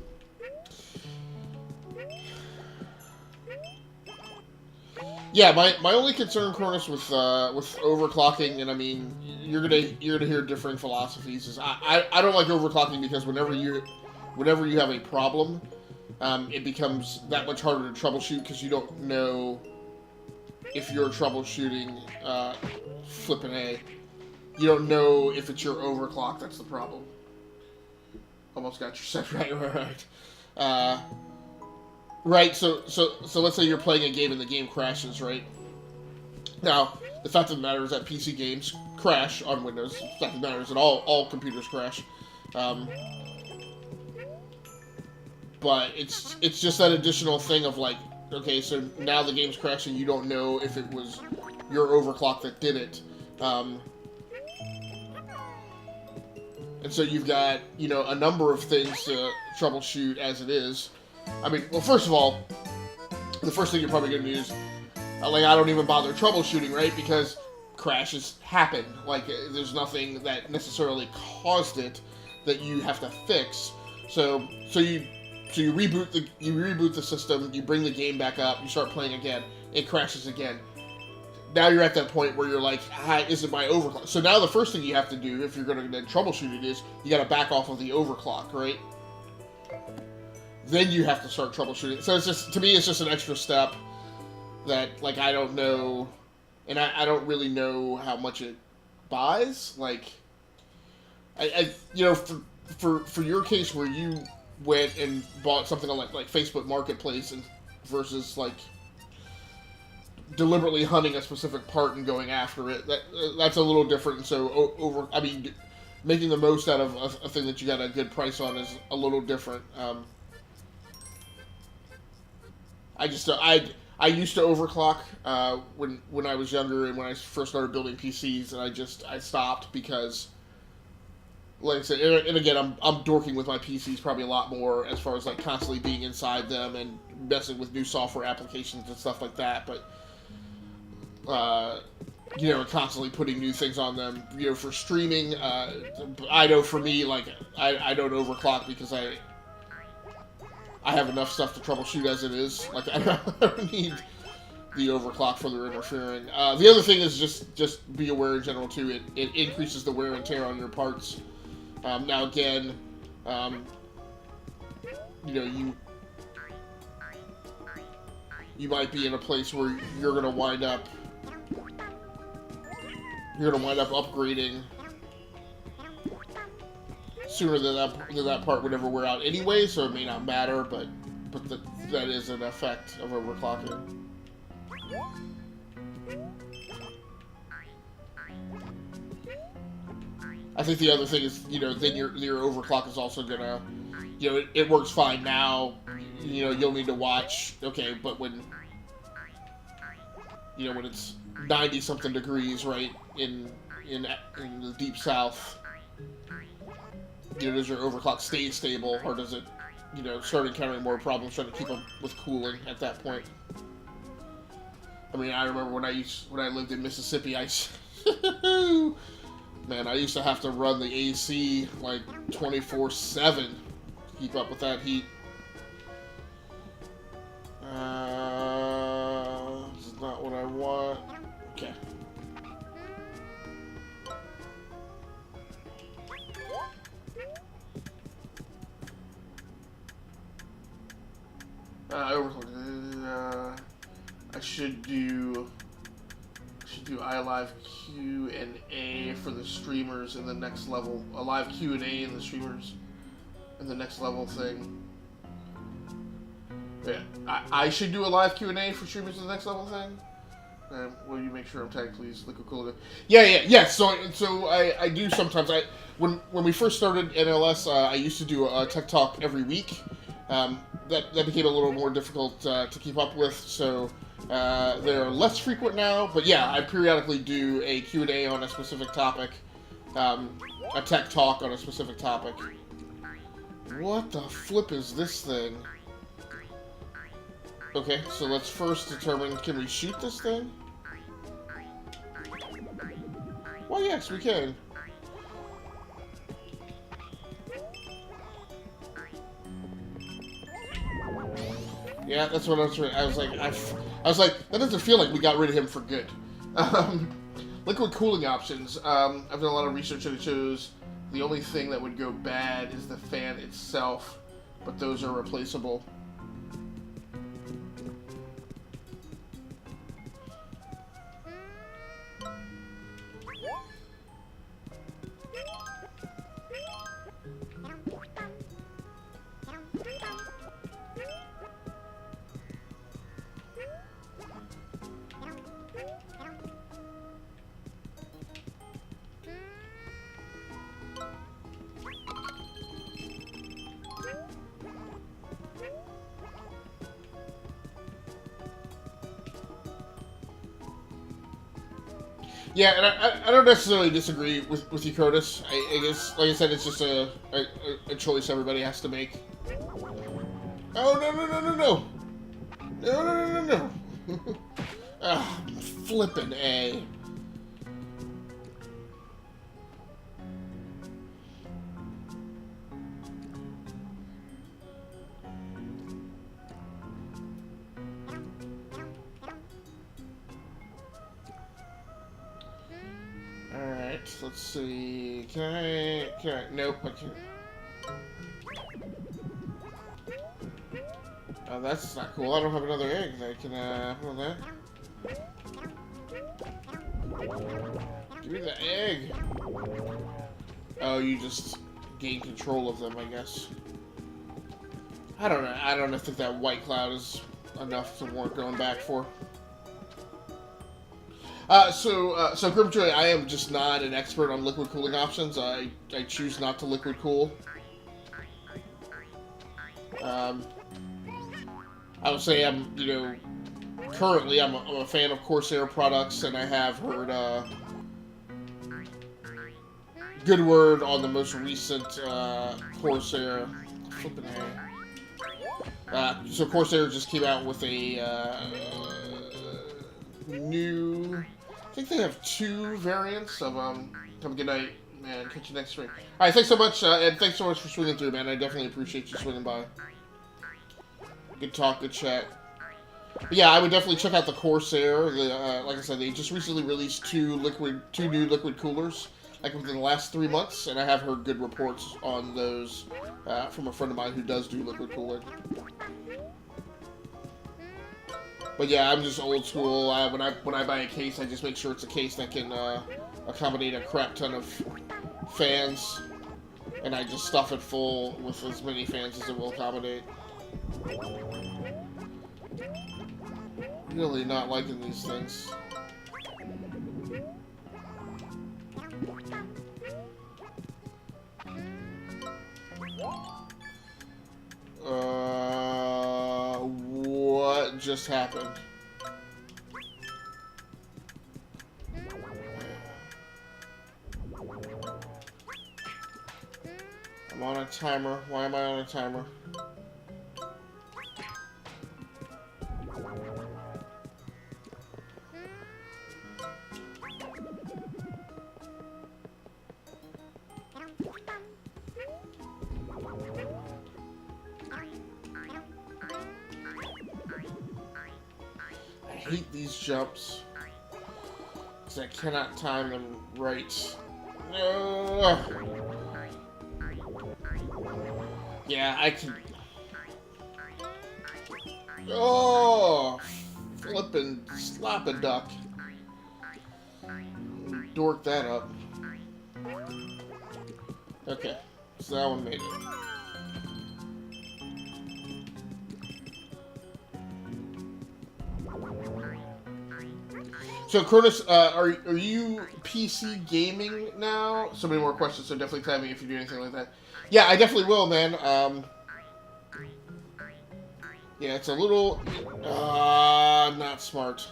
Yeah, my only concern, Cronus, with overclocking, and I mean, you're gonna hear differing philosophies. Is I don't like overclocking because whenever you have a problem, it becomes that much harder to troubleshoot because you don't know if you're troubleshooting flipping A. You don't know if it's your overclock that's the problem. Almost got your set right. Right, so let's say you're playing a game and the game crashes, right? Now, the fact of the matter is that PC games crash on Windows. The fact of the matter is that all computers crash. But it's just that additional thing of like, okay, so now the game's crashing, you don't know if it was your overclock that did it. And so you've got, a number of things to troubleshoot as it is. I mean, well, first of all, the first thing you're probably going to do is, like, I don't even bother troubleshooting, right? Because crashes happen. Like, there's nothing that necessarily caused it that you have to fix. So you reboot the system, you bring the game back up, you start playing again, it crashes again. Now you're at that point where you're like, hi, is it my overclock? So now the first thing you have to do, if you're going to then troubleshoot it, is you got to back off of the overclock, right? Then you have to start troubleshooting. So it's just, to me, it's just an extra step that, like, I don't know, and I don't really know how much it buys. Like, for your case where you went and bought something on like Facebook Marketplace and versus like deliberately hunting a specific part and going after it, that's a little different. And so making the most out of a thing that you got a good price on is a little different. I used to overclock when I was younger and when I first started building PCs, and I stopped because like I said, and again, I'm dorking with my PCs probably a lot more as far as like constantly being inside them and messing with new software applications and stuff like that. But you know, constantly putting new things on them. You know, for streaming, I know for me, like I don't overclock because I have enough stuff to troubleshoot as it is. Like I don't need the overclock further interfering. The other thing is just be aware in general too. It increases the wear and tear on your parts. Now again, you know, you might be in a place where you're gonna wind up upgrading sooner than that part would ever wear out anyway, so it may not matter, but that is an effect of overclocking. I think the other thing is, you know, then your overclock is also gonna, you know, it works fine now. You know, you'll need to watch. Okay, but when, you know, when it's 90-something degrees, right, in the deep south, you know, does your overclock stay stable, or does it, you know, start encountering more problems trying to keep up with cooling at that point? I mean, I remember when I lived in Mississippi, man, I used to have to run the AC like 24/7 to keep up with that heat. This is not what I want. Okay. I should do iLive Q&A for the streamers in the next level. A live Q&A in the streamers in the next level thing. Yeah, I should do a live Q&A for streamers in the next level thing. Will you make sure I'm tagged, please? Liquid Cooler. Yeah. So I do sometimes. When we first started NLS, I used to do a tech talk every week. That became a little more difficult to keep up with, so they're less frequent now. But yeah, I periodically do a Q&A on a specific topic, a tech talk on a specific topic. What the flip is this thing? Okay, so let's first determine, can we shoot this thing? Well, yes, we can. Yeah, that's what I was trying. I was like, that doesn't feel like we got rid of him for good. Liquid cooling options. I've done a lot of research and it shows the only thing that would go bad is the fan itself, but those are replaceable. Yeah, and I don't necessarily disagree with you, Curtis. I guess, like I said, it's just a choice everybody has to make. Oh, no. No. Ah, flippin' A. Let's see. Can I? Nope, I can't. Oh, that's not cool. I don't have another egg that I can, hold that. Give me the egg. Oh, you just gain control of them, I guess. I don't know. I don't think that white cloud is enough to warrant going back for. So Grimjoy, I am just not an expert on liquid cooling options. I choose not to liquid cool. I would say I'm, you know, currently I'm a fan of Corsair products, and I have heard good word on the most recent Corsair. Flippin' so Corsair just came out with a new. I think they have 2 variants of Have a good night, man. Catch you next stream. All right, thanks so much, and thanks so much for swinging through, man. I definitely appreciate you swinging by. Good talk, good chat. But yeah, I would definitely check out the Corsair. Like I said, they just recently released 2 new liquid coolers, like within the last 3 months, and I have heard good reports on those from a friend of mine who does do liquid cooling. But yeah, I'm just old school. When I buy a case, I just make sure it's a case that can accommodate a crap ton of fans, and I just stuff it full with as many fans as it will accommodate. Really not liking these things. What just happened? I'm on a timer. Why am I on a timer? I hate these jumps because I cannot time them right. Yeah, I can. Oh, flippin' slap a duck. Dork that up. Okay, so that one made it. So, Curtis, are you PC gaming now? So many more questions, so definitely tell me if you do anything like that. Yeah, I definitely will, man. Yeah, it's a little not smart.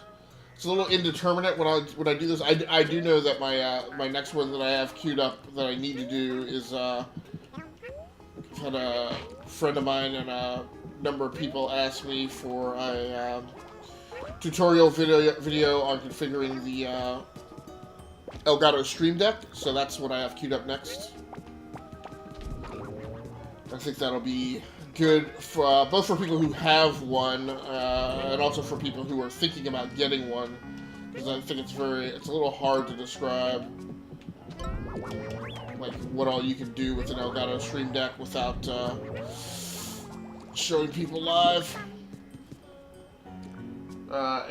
It's a little indeterminate when I do this. I do know that my next one that I have queued up that I need to do is I've had a friend of mine and a number of people ask me for a tutorial video on configuring the Elgato Stream Deck, so that's what I have queued up next. I think that'll be good for both for people who have one and also for people who are thinking about getting one, because I think it's a little hard to describe like what all you can do with an Elgato Stream Deck without showing people live.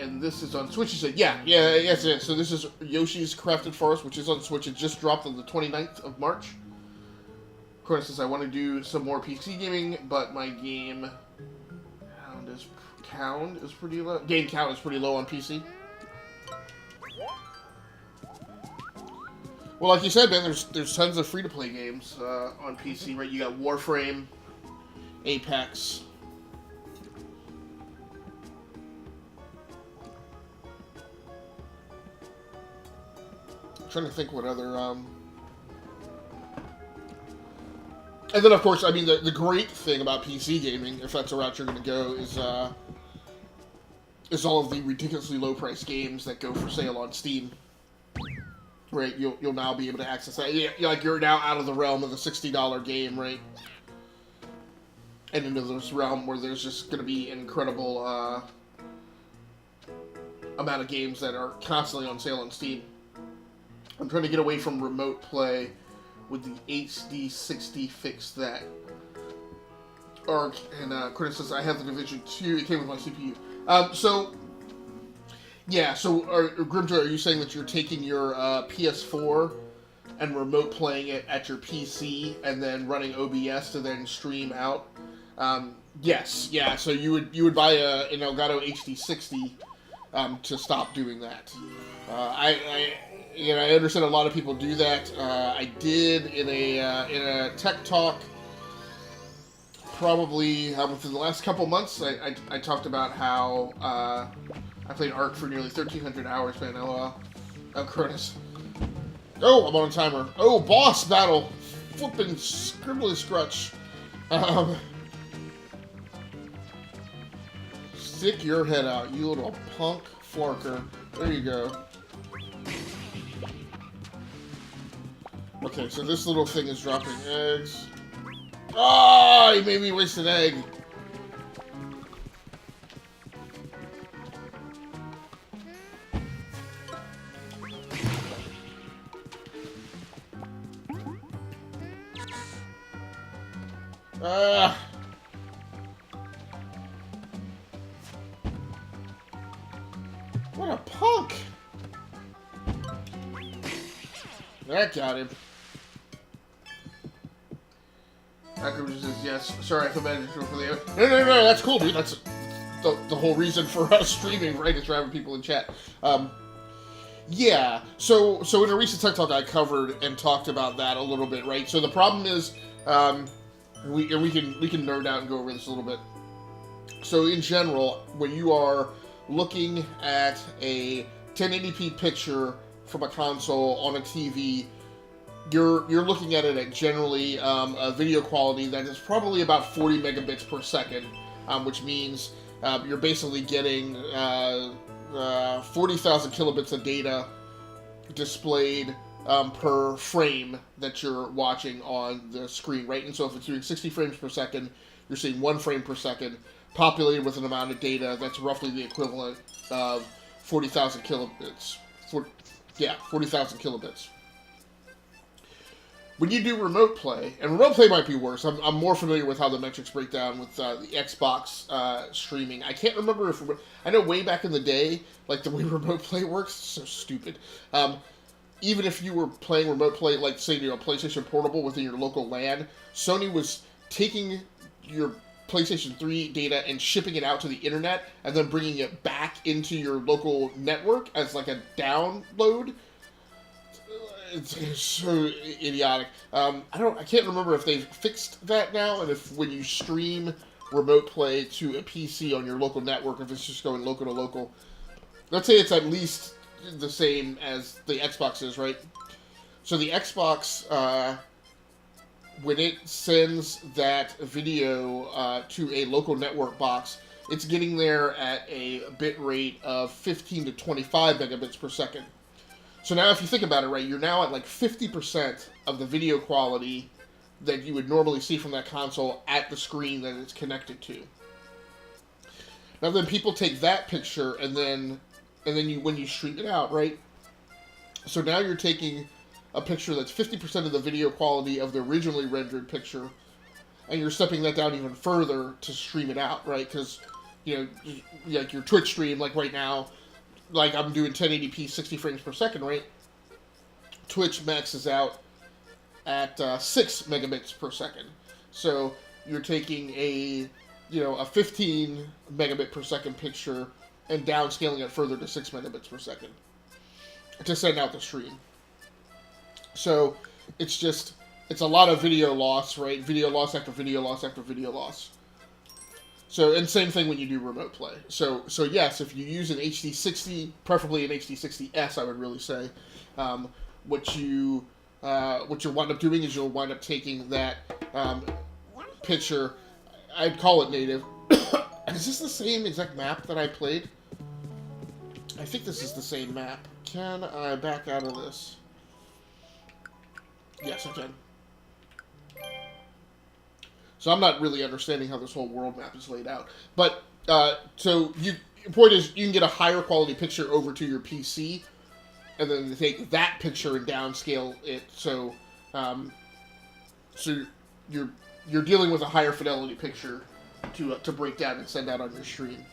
And this is on Switch, you said? Yeah, yes it is. So this is Yoshi's Crafted Forest, which is on Switch. It just dropped on the 29th of March. Corey says, I want to do some more PC gaming, but my game count is pretty low. Game count is pretty low on PC. Well, like you said, man, there's tons of free-to-play games on PC, right? You got Warframe, Apex. I'm trying to think what other, and then, of course, I mean, the great thing about PC gaming, if that's the route you're going to go, is all of the ridiculously low-priced games that go for sale on Steam. Right, you'll now be able to access that. Yeah, like you're now out of the realm of the $60 game, right? And into this realm where there's just going to be incredible amount of games that are constantly on sale on Steam. I'm trying to get away from remote play with the HD 60 fix that. And Chris says, I have the Division 2, it came with my CPU. So Grimjoy, are you saying that you're taking your PS4 and remote playing it at your PC and then running OBS to then stream out? Yes, yeah, so you would buy an Elgato HD 60 to stop doing that. I understand a lot of people do that. I did in a tech talk, probably within the last couple months. I talked about how I played Ark for nearly 1,300 hours, man. Oh, Curtis. Oh, I'm on a timer. Oh, boss battle. Flippin' scribbly scrutch. Stick your head out, you little punk flarker. There you go. Okay, so this little thing is dropping eggs. Ah, he made me waste an egg. Ah. What a punk! That got him. Acrobat says yes. Sorry, I feel bad for the. No, that's cool, dude. That's the whole reason for us streaming, right? Is for having people in chat. Yeah. So in a recent Tech Talk, I covered and talked about that a little bit, right? So the problem is, we can nerd out and go over this a little bit. So in general, when you are looking at a 1080p picture from a console on a TV, you're looking at it at generally a video quality that is probably about 40 megabits per second, which means you're basically getting 40,000 kilobits of data displayed per frame that you're watching on the screen, right? And so if it's doing 60 frames per second, you're seeing 1 frame per second populated with an amount of data that's roughly the equivalent of 40,000 kilobits. 40,000 kilobits. When you do remote play, and remote play might be worse, I'm more familiar with how the metrics break down with the Xbox streaming. I can't remember if... I know way back in the day, like the way remote play works, so stupid. Even if you were playing remote play, like say, PlayStation Portable within your local LAN, Sony was taking your PlayStation 3 data and shipping it out to the internet, and then bringing it back into your local network as like a download. It's so idiotic. I can't remember if they've fixed that now, and if when you stream remote play to a PC on your local network, if it's just going local to local. Let's say it's at least the same as the Xbox is, right? So the Xbox, when it sends that video to a local network box, it's getting there at a bit rate of 15 to 25 megabits per second. So now if you think about it, right, you're now at like 50% of the video quality that you would normally see from that console at the screen that it's connected to. Now then people take that picture and then when you stream it out, right? So now you're taking a picture that's 50% of the video quality of the originally rendered picture, and you're stepping that down even further to stream it out, right? Because, like your Twitch stream, like right now, like I'm doing 1080p 60 frames per second, right? Twitch maxes out at 6 megabits per second. So you're taking a 15 megabit per second picture and downscaling it further to 6 megabits per second to send out the stream. So it's a lot of video loss, right? Video loss after video loss after video loss. So, and same thing when you do remote play. So yes, if you use an HD60, preferably an HD60S, I would really say, what you'll wind up doing is you'll wind up taking that picture. I'd call it native. Is this the same exact map that I played? I think this is the same map. Can I back out of this? Yes, I can. So I'm not really understanding how this whole world map is laid out. But, so your point is you can get a higher quality picture over to your PC, and then take that picture and downscale it. So, so you're dealing with a higher fidelity picture to break down and send out on your stream.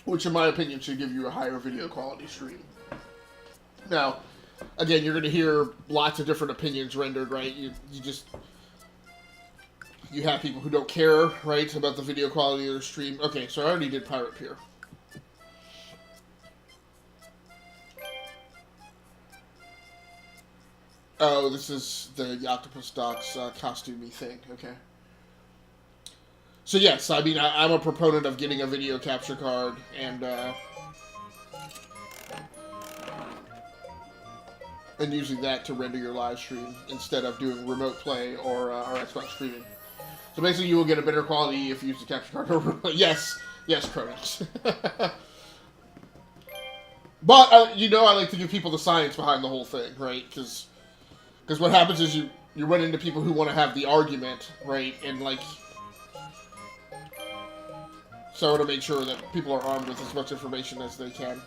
Which, in my opinion, should give you a higher video quality stream. Now, again, you're going to hear lots of different opinions rendered, right? You have people who don't care, right, about the video quality of their stream. Okay, so I already did Pirate Pier. Oh, this is the Octopus Docs costumey thing. Okay. So yes, I mean, I'm a proponent of getting a video capture card and using that to render your live stream instead of doing remote play or Xbox streaming. So basically, you will get a better quality if you use the capture card over. Yes, Cronus. But you know, I like to give people the science behind the whole thing, right? Because what happens is you run into people who want to have the argument, right? And like, so I want to make sure that people are armed with as much information as they can.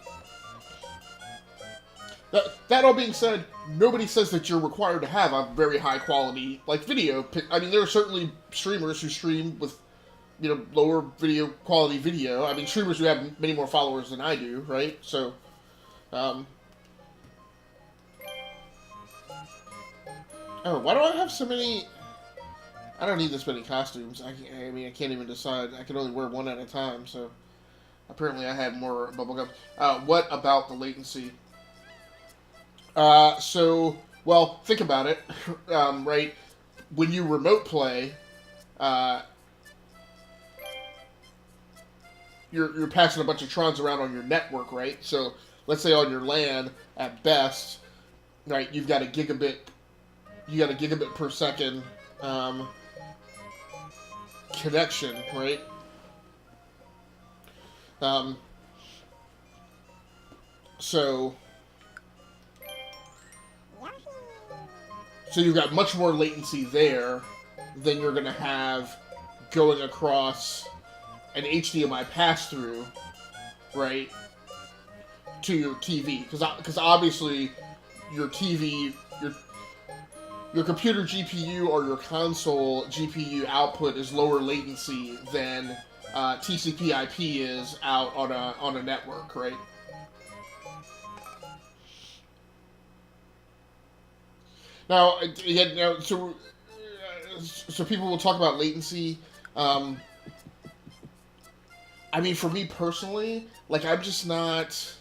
That all being said, nobody says that you're required to have a very high quality, like, video. I mean, there are certainly streamers who stream with, you know, lower video quality video. I mean, streamers who have many more followers than I do, right? So, oh, why do I have so many? I don't need this many costumes. I mean, I can't even decide. I can only wear one at a time, so apparently I had more bubblegum. What about the latency? So, well, think about it, right? When you remote play, you're passing a bunch of trons around on your network, right? So, let's say on your LAN, at best, right, you've got a gigabit per second, connection, right? So you've got much more latency there than you're going to have going across an HDMI pass-through, right, to your TV. Because obviously your TV, your computer GPU or your console GPU output is lower latency than TCP/IP is out on a network, right? Now, again, so people will talk about latency. I mean, for me personally, like, I'm just not.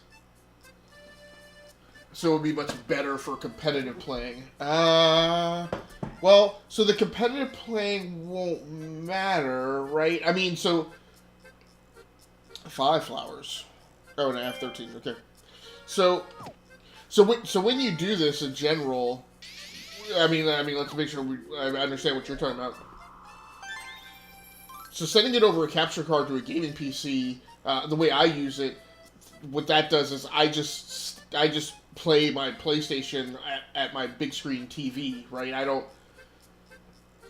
So it would be much better for competitive playing. Well, so the competitive playing won't matter, right? I mean, so 5 flowers. Oh, and I have 13. Okay. So when you do this in general. I mean, let's make sure I understand what you're talking about. So sending it over a capture card to a gaming PC, the way I use it, what that does is I just play my PlayStation at my big screen TV, right? I don't.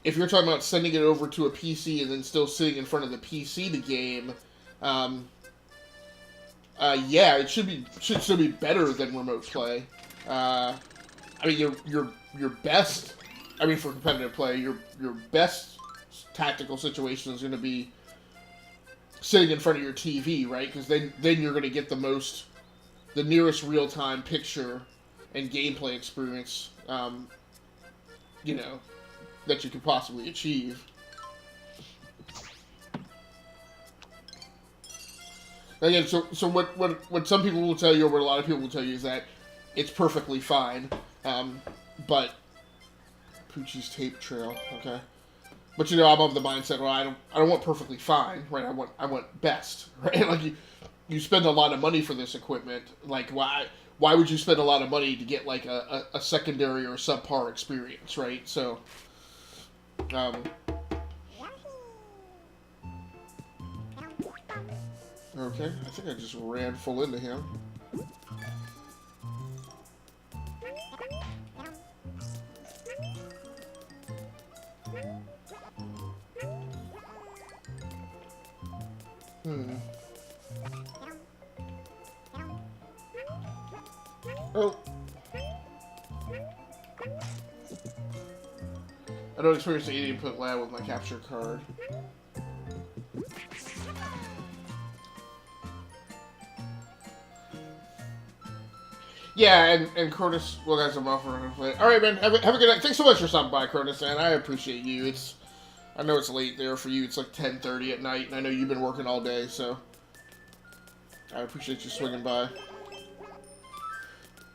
If you're talking about sending it over to a PC and then still sitting in front of the PC to game, yeah, it should still be better than remote play. I mean, your best, I mean, for competitive play, your best tactical situation is going to be sitting in front of your TV, right? Because then you're going to get the nearest real-time picture and gameplay experience, you know, that you could possibly achieve. Again, so what some people will tell you, or what a lot of people will tell you, is that it's perfectly fine. But Poochie's tape trail, okay. But you know, I'm of the mindset, well, I don't want perfectly fine, right? I want best, right? Like you spend a lot of money for this equipment. Like why would you spend a lot of money to get like a secondary or subpar experience, right? So, okay, I think I just ran full into him. Oh. I don't experience the 8 input lag with my capture card. Yeah, and Cronus, well, guys, I'm off for a play. Alright, man, have a good night. Thanks so much for stopping by, Cronus, man. I appreciate you. I know it's late there for you. It's like 10:30 at night, and I know you've been working all day, so I appreciate you swinging by.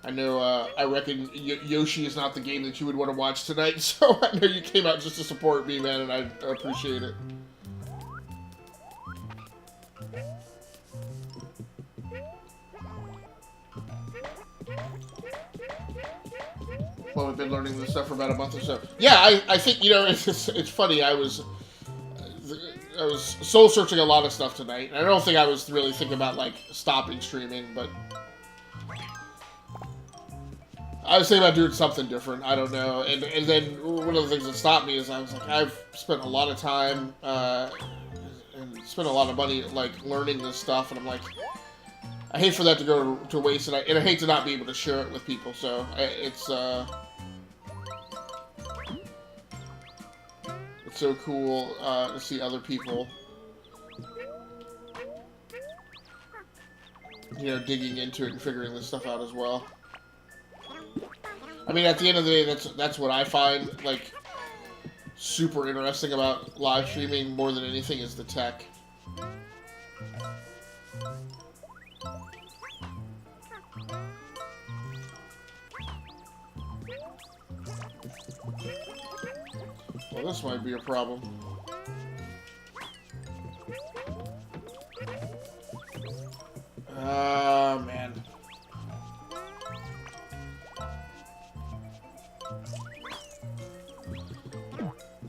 I know, I reckon Yoshi is not the game that you would want to watch tonight, so I know you came out just to support me, man, and I appreciate it. been learning this stuff for about a month or so. Yeah, I think, you know, it's funny. I was soul searching a lot of stuff tonight. I don't think I was really thinking about like stopping streaming, but I was thinking about doing something different. I don't know. And then one of the things that stopped me is I was like, I've spent a lot of time and spent a lot of money like learning this stuff, and I'm like, I hate for that to go to waste, and I hate to not be able to share it with people. So it's so cool to see other people, you know, digging into it and figuring this stuff out as well. I mean, at the end of the day, that's what I find like super interesting about live streaming more than anything is the tech. Well, this might be a problem. Man.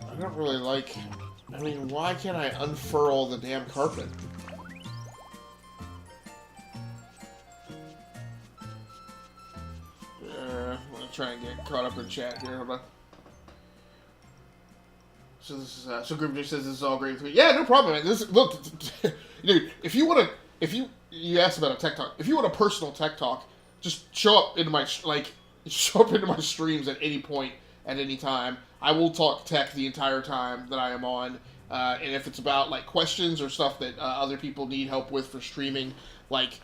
I don't really like... I mean, why can't I unfurl the damn carpet? I'm gonna try and get caught up in chat here. Hold on. So this is so Grim says this is all great with me. Yeah, no problem, man. This look, dude. If you want to, you asked about a tech talk. If you want a personal tech talk, just show up into my streams at any point at any time. I will talk tech the entire time that I am on. And if it's about like questions or stuff that other people need help with for streaming, like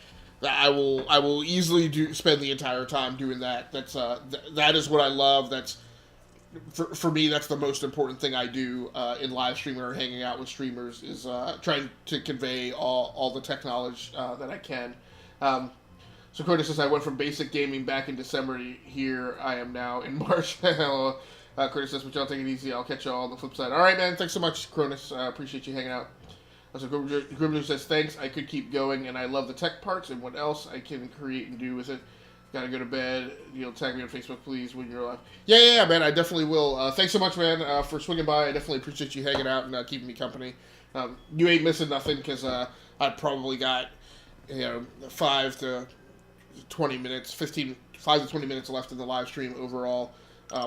I will easily spend the entire time doing that. That's that is what I love. That's for me, that's the most important thing I do in live streaming or hanging out with streamers is trying to convey all the tech knowledge that I can. So Curtis says, I went from basic gaming back in December to here I am now in March. Hello. Curtis says, but y'all take it easy. I'll catch y'all on the flip side. All right, man. Thanks so much, Cronus. Appreciate you hanging out. So Grimblue says, thanks. I could keep going, and I love the tech parts and what else I can create and do with it. Gotta go to bed. You'll tag me on Facebook, please, when you're live. Yeah, man. I definitely will. Thanks so much, man, for swinging by. I definitely appreciate you hanging out and keeping me company. You ain't missing nothing because I probably got 5 to 20 minutes, 5 to 20 minutes left in the live stream overall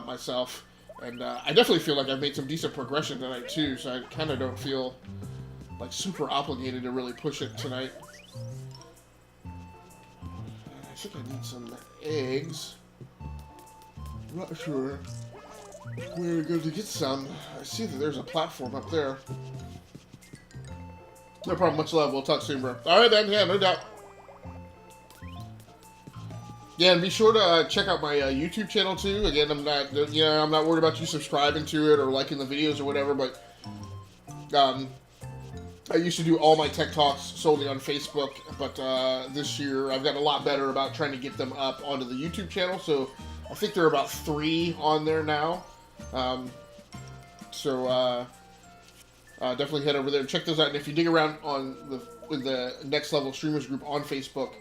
myself. And I definitely feel like I've made some decent progression tonight, too, so I kind of don't feel like super obligated to really push it tonight. I think I need some eggs. I'm not sure where to go to get some. I see that there's a platform up there. No problem, much love. We'll talk soon, bro. Alright, then. Yeah, no doubt. Yeah, and be sure to check out my YouTube channel too. Again, I'm not worried about you subscribing to it or liking the videos or whatever, but I used to do all my tech talks solely on Facebook, but this year I've gotten a lot better about trying to get them up onto the YouTube channel. So I think there are about 3 on there now. Definitely head over there and check those out. And if you dig around in the Next Level Streamers group on Facebook,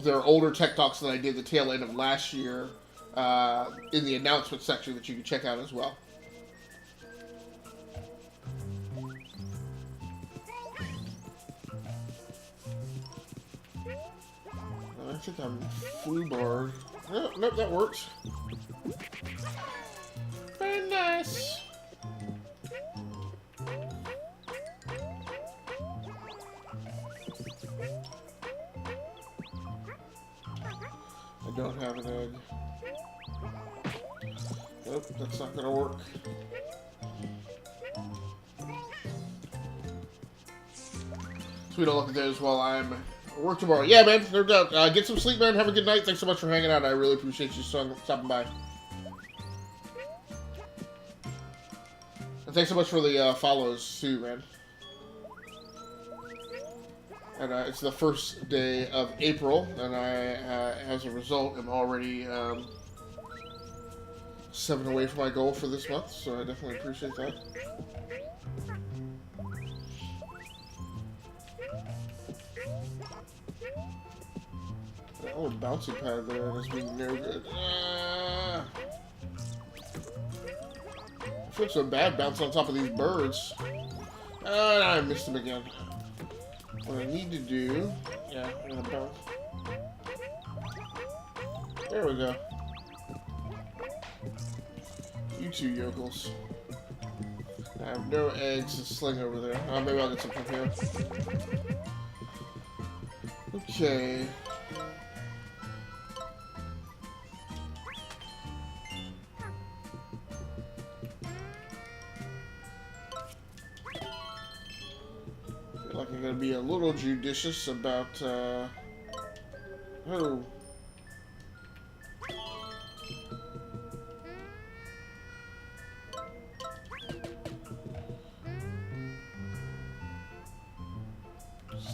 there are older tech talks that I did the tail end of last year in the announcement section that you can check out as well. I think I'm foobarred. Oh, nope, that works. Very nice. I don't have an egg. Nope, that's not gonna work. Sweet, I'll look at those while I'm at work tomorrow. Yeah, man, no doubt. Get some sleep, man. Have a good night. Thanks so much for hanging out. I really appreciate you stopping by. And thanks so much for the follows, too, man. And it's the first day of April, and I, as a result, am already 7 away from my goal for this month, so I definitely appreciate that. That little bouncy pad there is being no good. feel so bad bouncing on top of these birds. I missed them again. What I need to do... Yeah, I'm gonna bounce. There we go. You two yokels. I have no eggs to sling over there. Oh, maybe I'll get some from here. Okay. Feel like I'm gonna be a little judicious about, oh.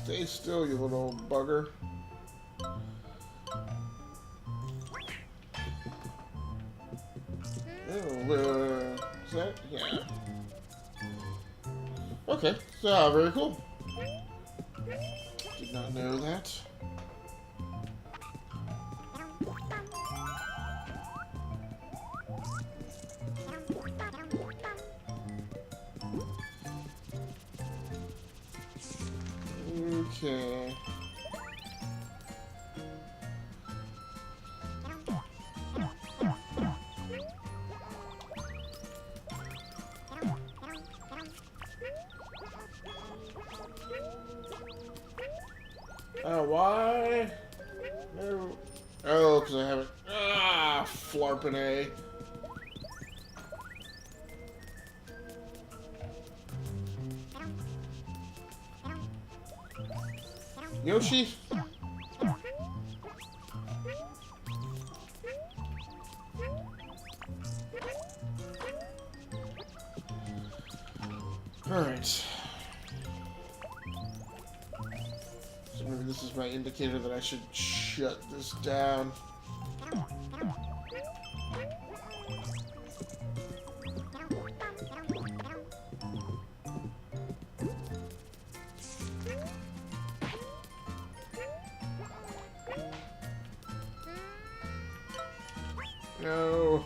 Stay still, you little bugger. Oh, is that? Yeah. Okay, so very cool. Did not know that. Okay. Why? No. Oh, because I haven't. Ah, flarpin' A. Yoshi? Alright. So maybe this is my indicator that I should shut this down. No.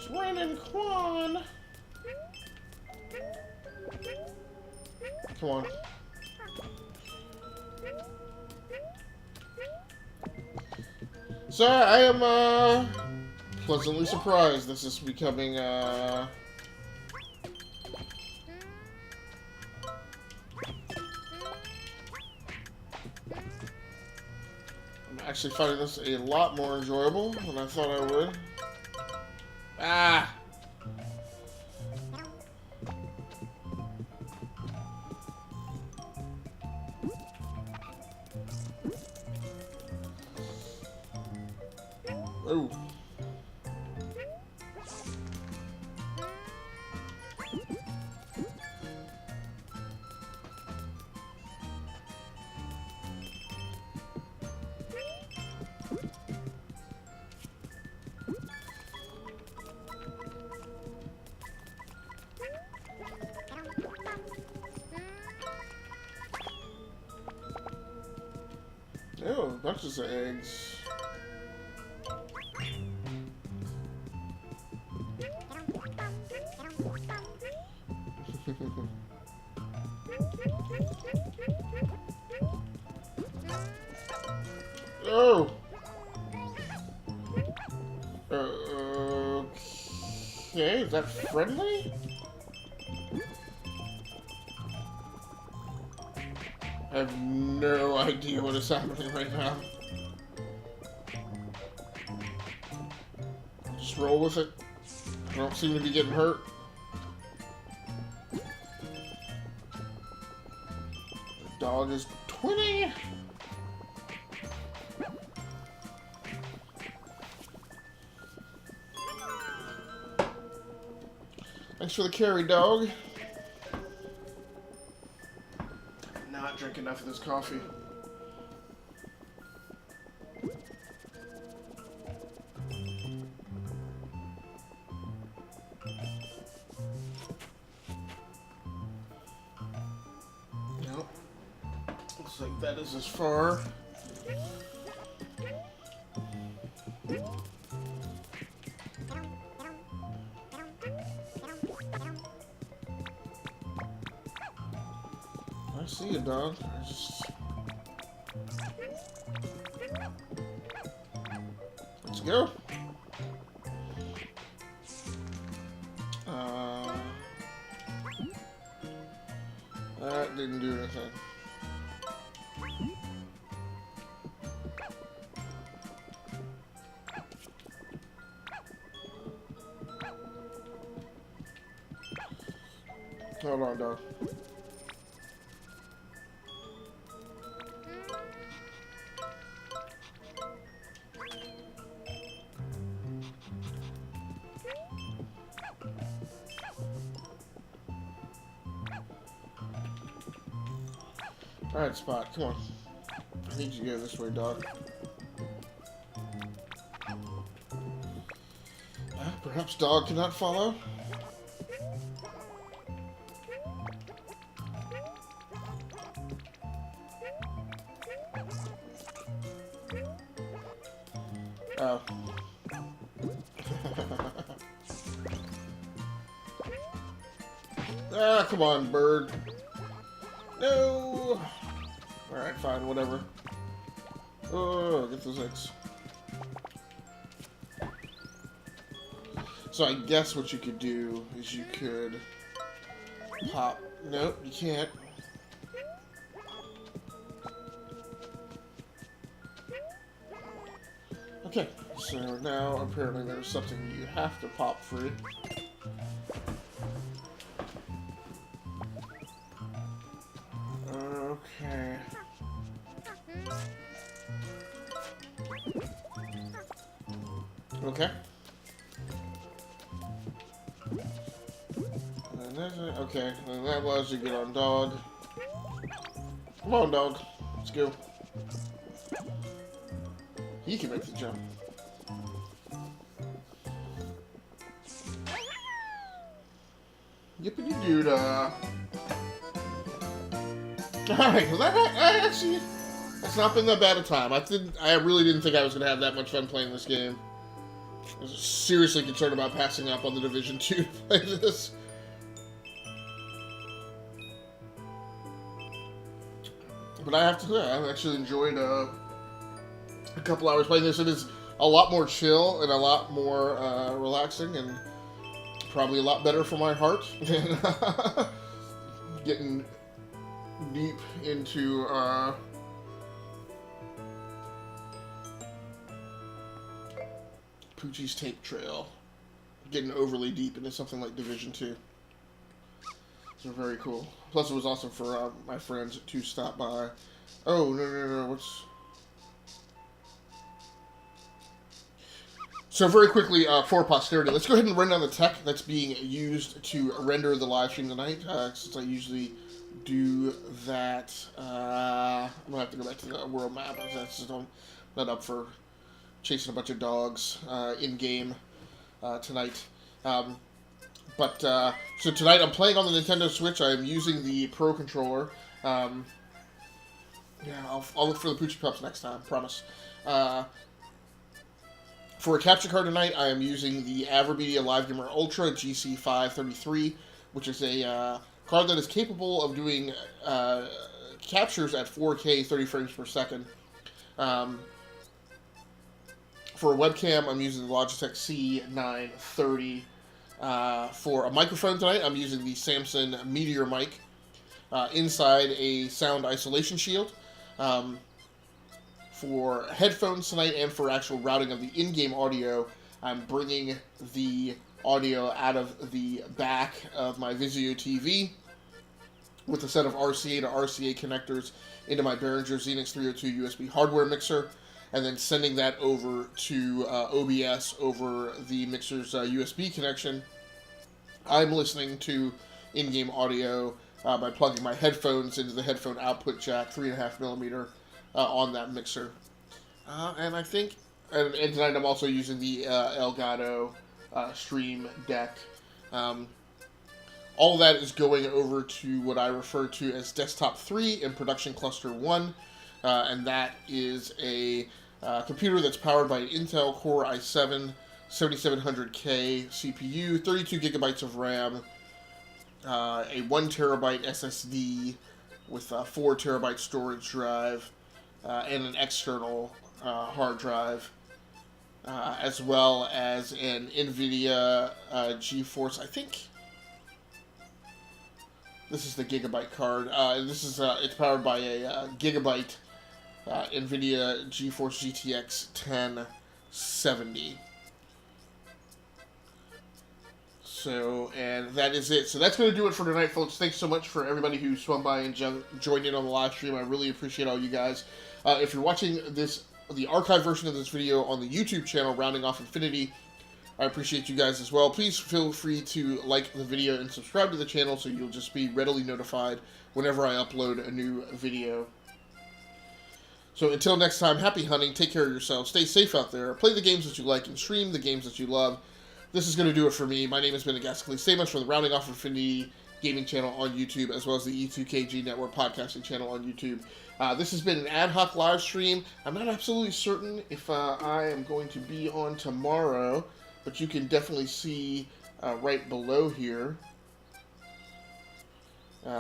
Swan and Quan. Come on. So I am pleasantly surprised this is becoming I'm actually finding this a lot more enjoyable than I thought I would. Ah! Oh. Oh, bunches of eggs. Oh! Okay, is that friendly? I have no idea what is happening right now. Just roll with it. I don't seem to be getting hurt. The dog is 20. Thanks for the carry, dog. Not drink enough of this coffee. Nope. Looks like that is as far. I see you, dog. I just... Let's go. That didn't do anything. Hold on, dog. Alright, Spot, come on. I need you to go this way, dog. Perhaps dog cannot follow? Oh. Ah, come on, bird. No! Alright, fine, whatever. Oh, get those eggs. So I guess what you could do is you could pop... Nope, you can't. Okay, so now apparently there's something you have to pop free. Okay. Okay. And there's a, okay, and that allows you to get on dog. Come on, dog. Let's go. He can make the jump. Yippity-doo-dah. Alright, well that actually... It's not been that bad a time. I really didn't think I was going to have that much fun playing this game. I was seriously concerned about passing up on the Division 2 to play this. But I have to say, I've actually enjoyed a couple hours playing this. It is a lot more chill and a lot more relaxing and probably a lot better for my heart than getting deep into Poochie's Tape Trail. Getting overly deep into something like Division 2. So very cool. Plus it was awesome for my friends to stop by. Oh, no, what's... So very quickly, for posterity, let's go ahead and run down the tech that's being used to render the live stream tonight, since I usually do that. I'm going to have to go back to the world map, that's just not up for chasing a bunch of dogs in-game tonight. So tonight I'm playing on the Nintendo Switch. I'm using the Pro Controller. Yeah, I'll look for the Poochie Pups next time, promise. For a capture card tonight, I am using the AverMedia LiveGamer Ultra GC533, which is a card that is capable of doing captures at 4K 30 frames per second. For a webcam, I'm using the Logitech C930. For a microphone tonight, I'm using the Samsung Meteor mic inside a sound isolation shield. For headphones tonight and for actual routing of the in-game audio, I'm bringing the audio out of the back of my Vizio TV with a set of RCA to RCA connectors into my Behringer Xenix 302 USB hardware mixer, and then sending that over to OBS over the mixer's USB connection. I'm listening to in-game audio by plugging my headphones into the headphone output jack, 3.5mm, on that mixer. And I think, and tonight I'm also using the Elgato Stream Deck. All of that is going over to what I refer to as Desktop 3 and Production Cluster 1, and that is a computer that's powered by an Intel Core i7 7700K CPU, 32 gigabytes of RAM, a 1 terabyte SSD, with a 4 terabyte storage drive and an external hard drive, as well as an NVIDIA GeForce. I think this is the gigabyte card. This is it's powered by a gigabyte NVIDIA GeForce GTX 1070. So, and that is it. So that's going to do it for tonight, folks. Thanks so much for everybody who swung by and joined in on the live stream. I really appreciate all you guys. If you're watching the archive version of this video on the YouTube channel, Rounding Off Infinity, I appreciate you guys as well. Please feel free to like the video and subscribe to the channel so you'll just be readily notified whenever I upload a new video. So until next time, happy hunting, take care of yourselves, stay safe out there, play the games that you like, and stream the games that you love. This is going to do it for me. My name has been Agasically Samus from the Rounding Off Infinity gaming channel on YouTube, as well as the E2KG Network podcasting channel on YouTube. This has been an ad hoc live stream. I'm not absolutely certain if I am going to be on tomorrow, but you can definitely see right below here.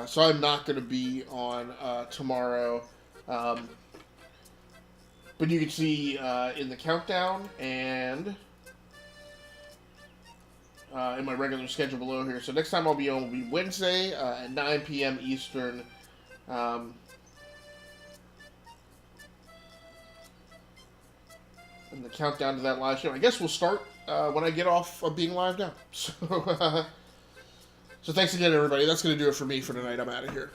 So I'm not going to be on tomorrow. But you can see in the countdown and in my regular schedule below here. So next time I'll be on will be Wednesday at 9 p.m. Eastern. And the countdown to that live stream, I guess we'll start when I get off of being live now. So, so thanks again, everybody. That's going to do it for me for tonight. I'm out of here.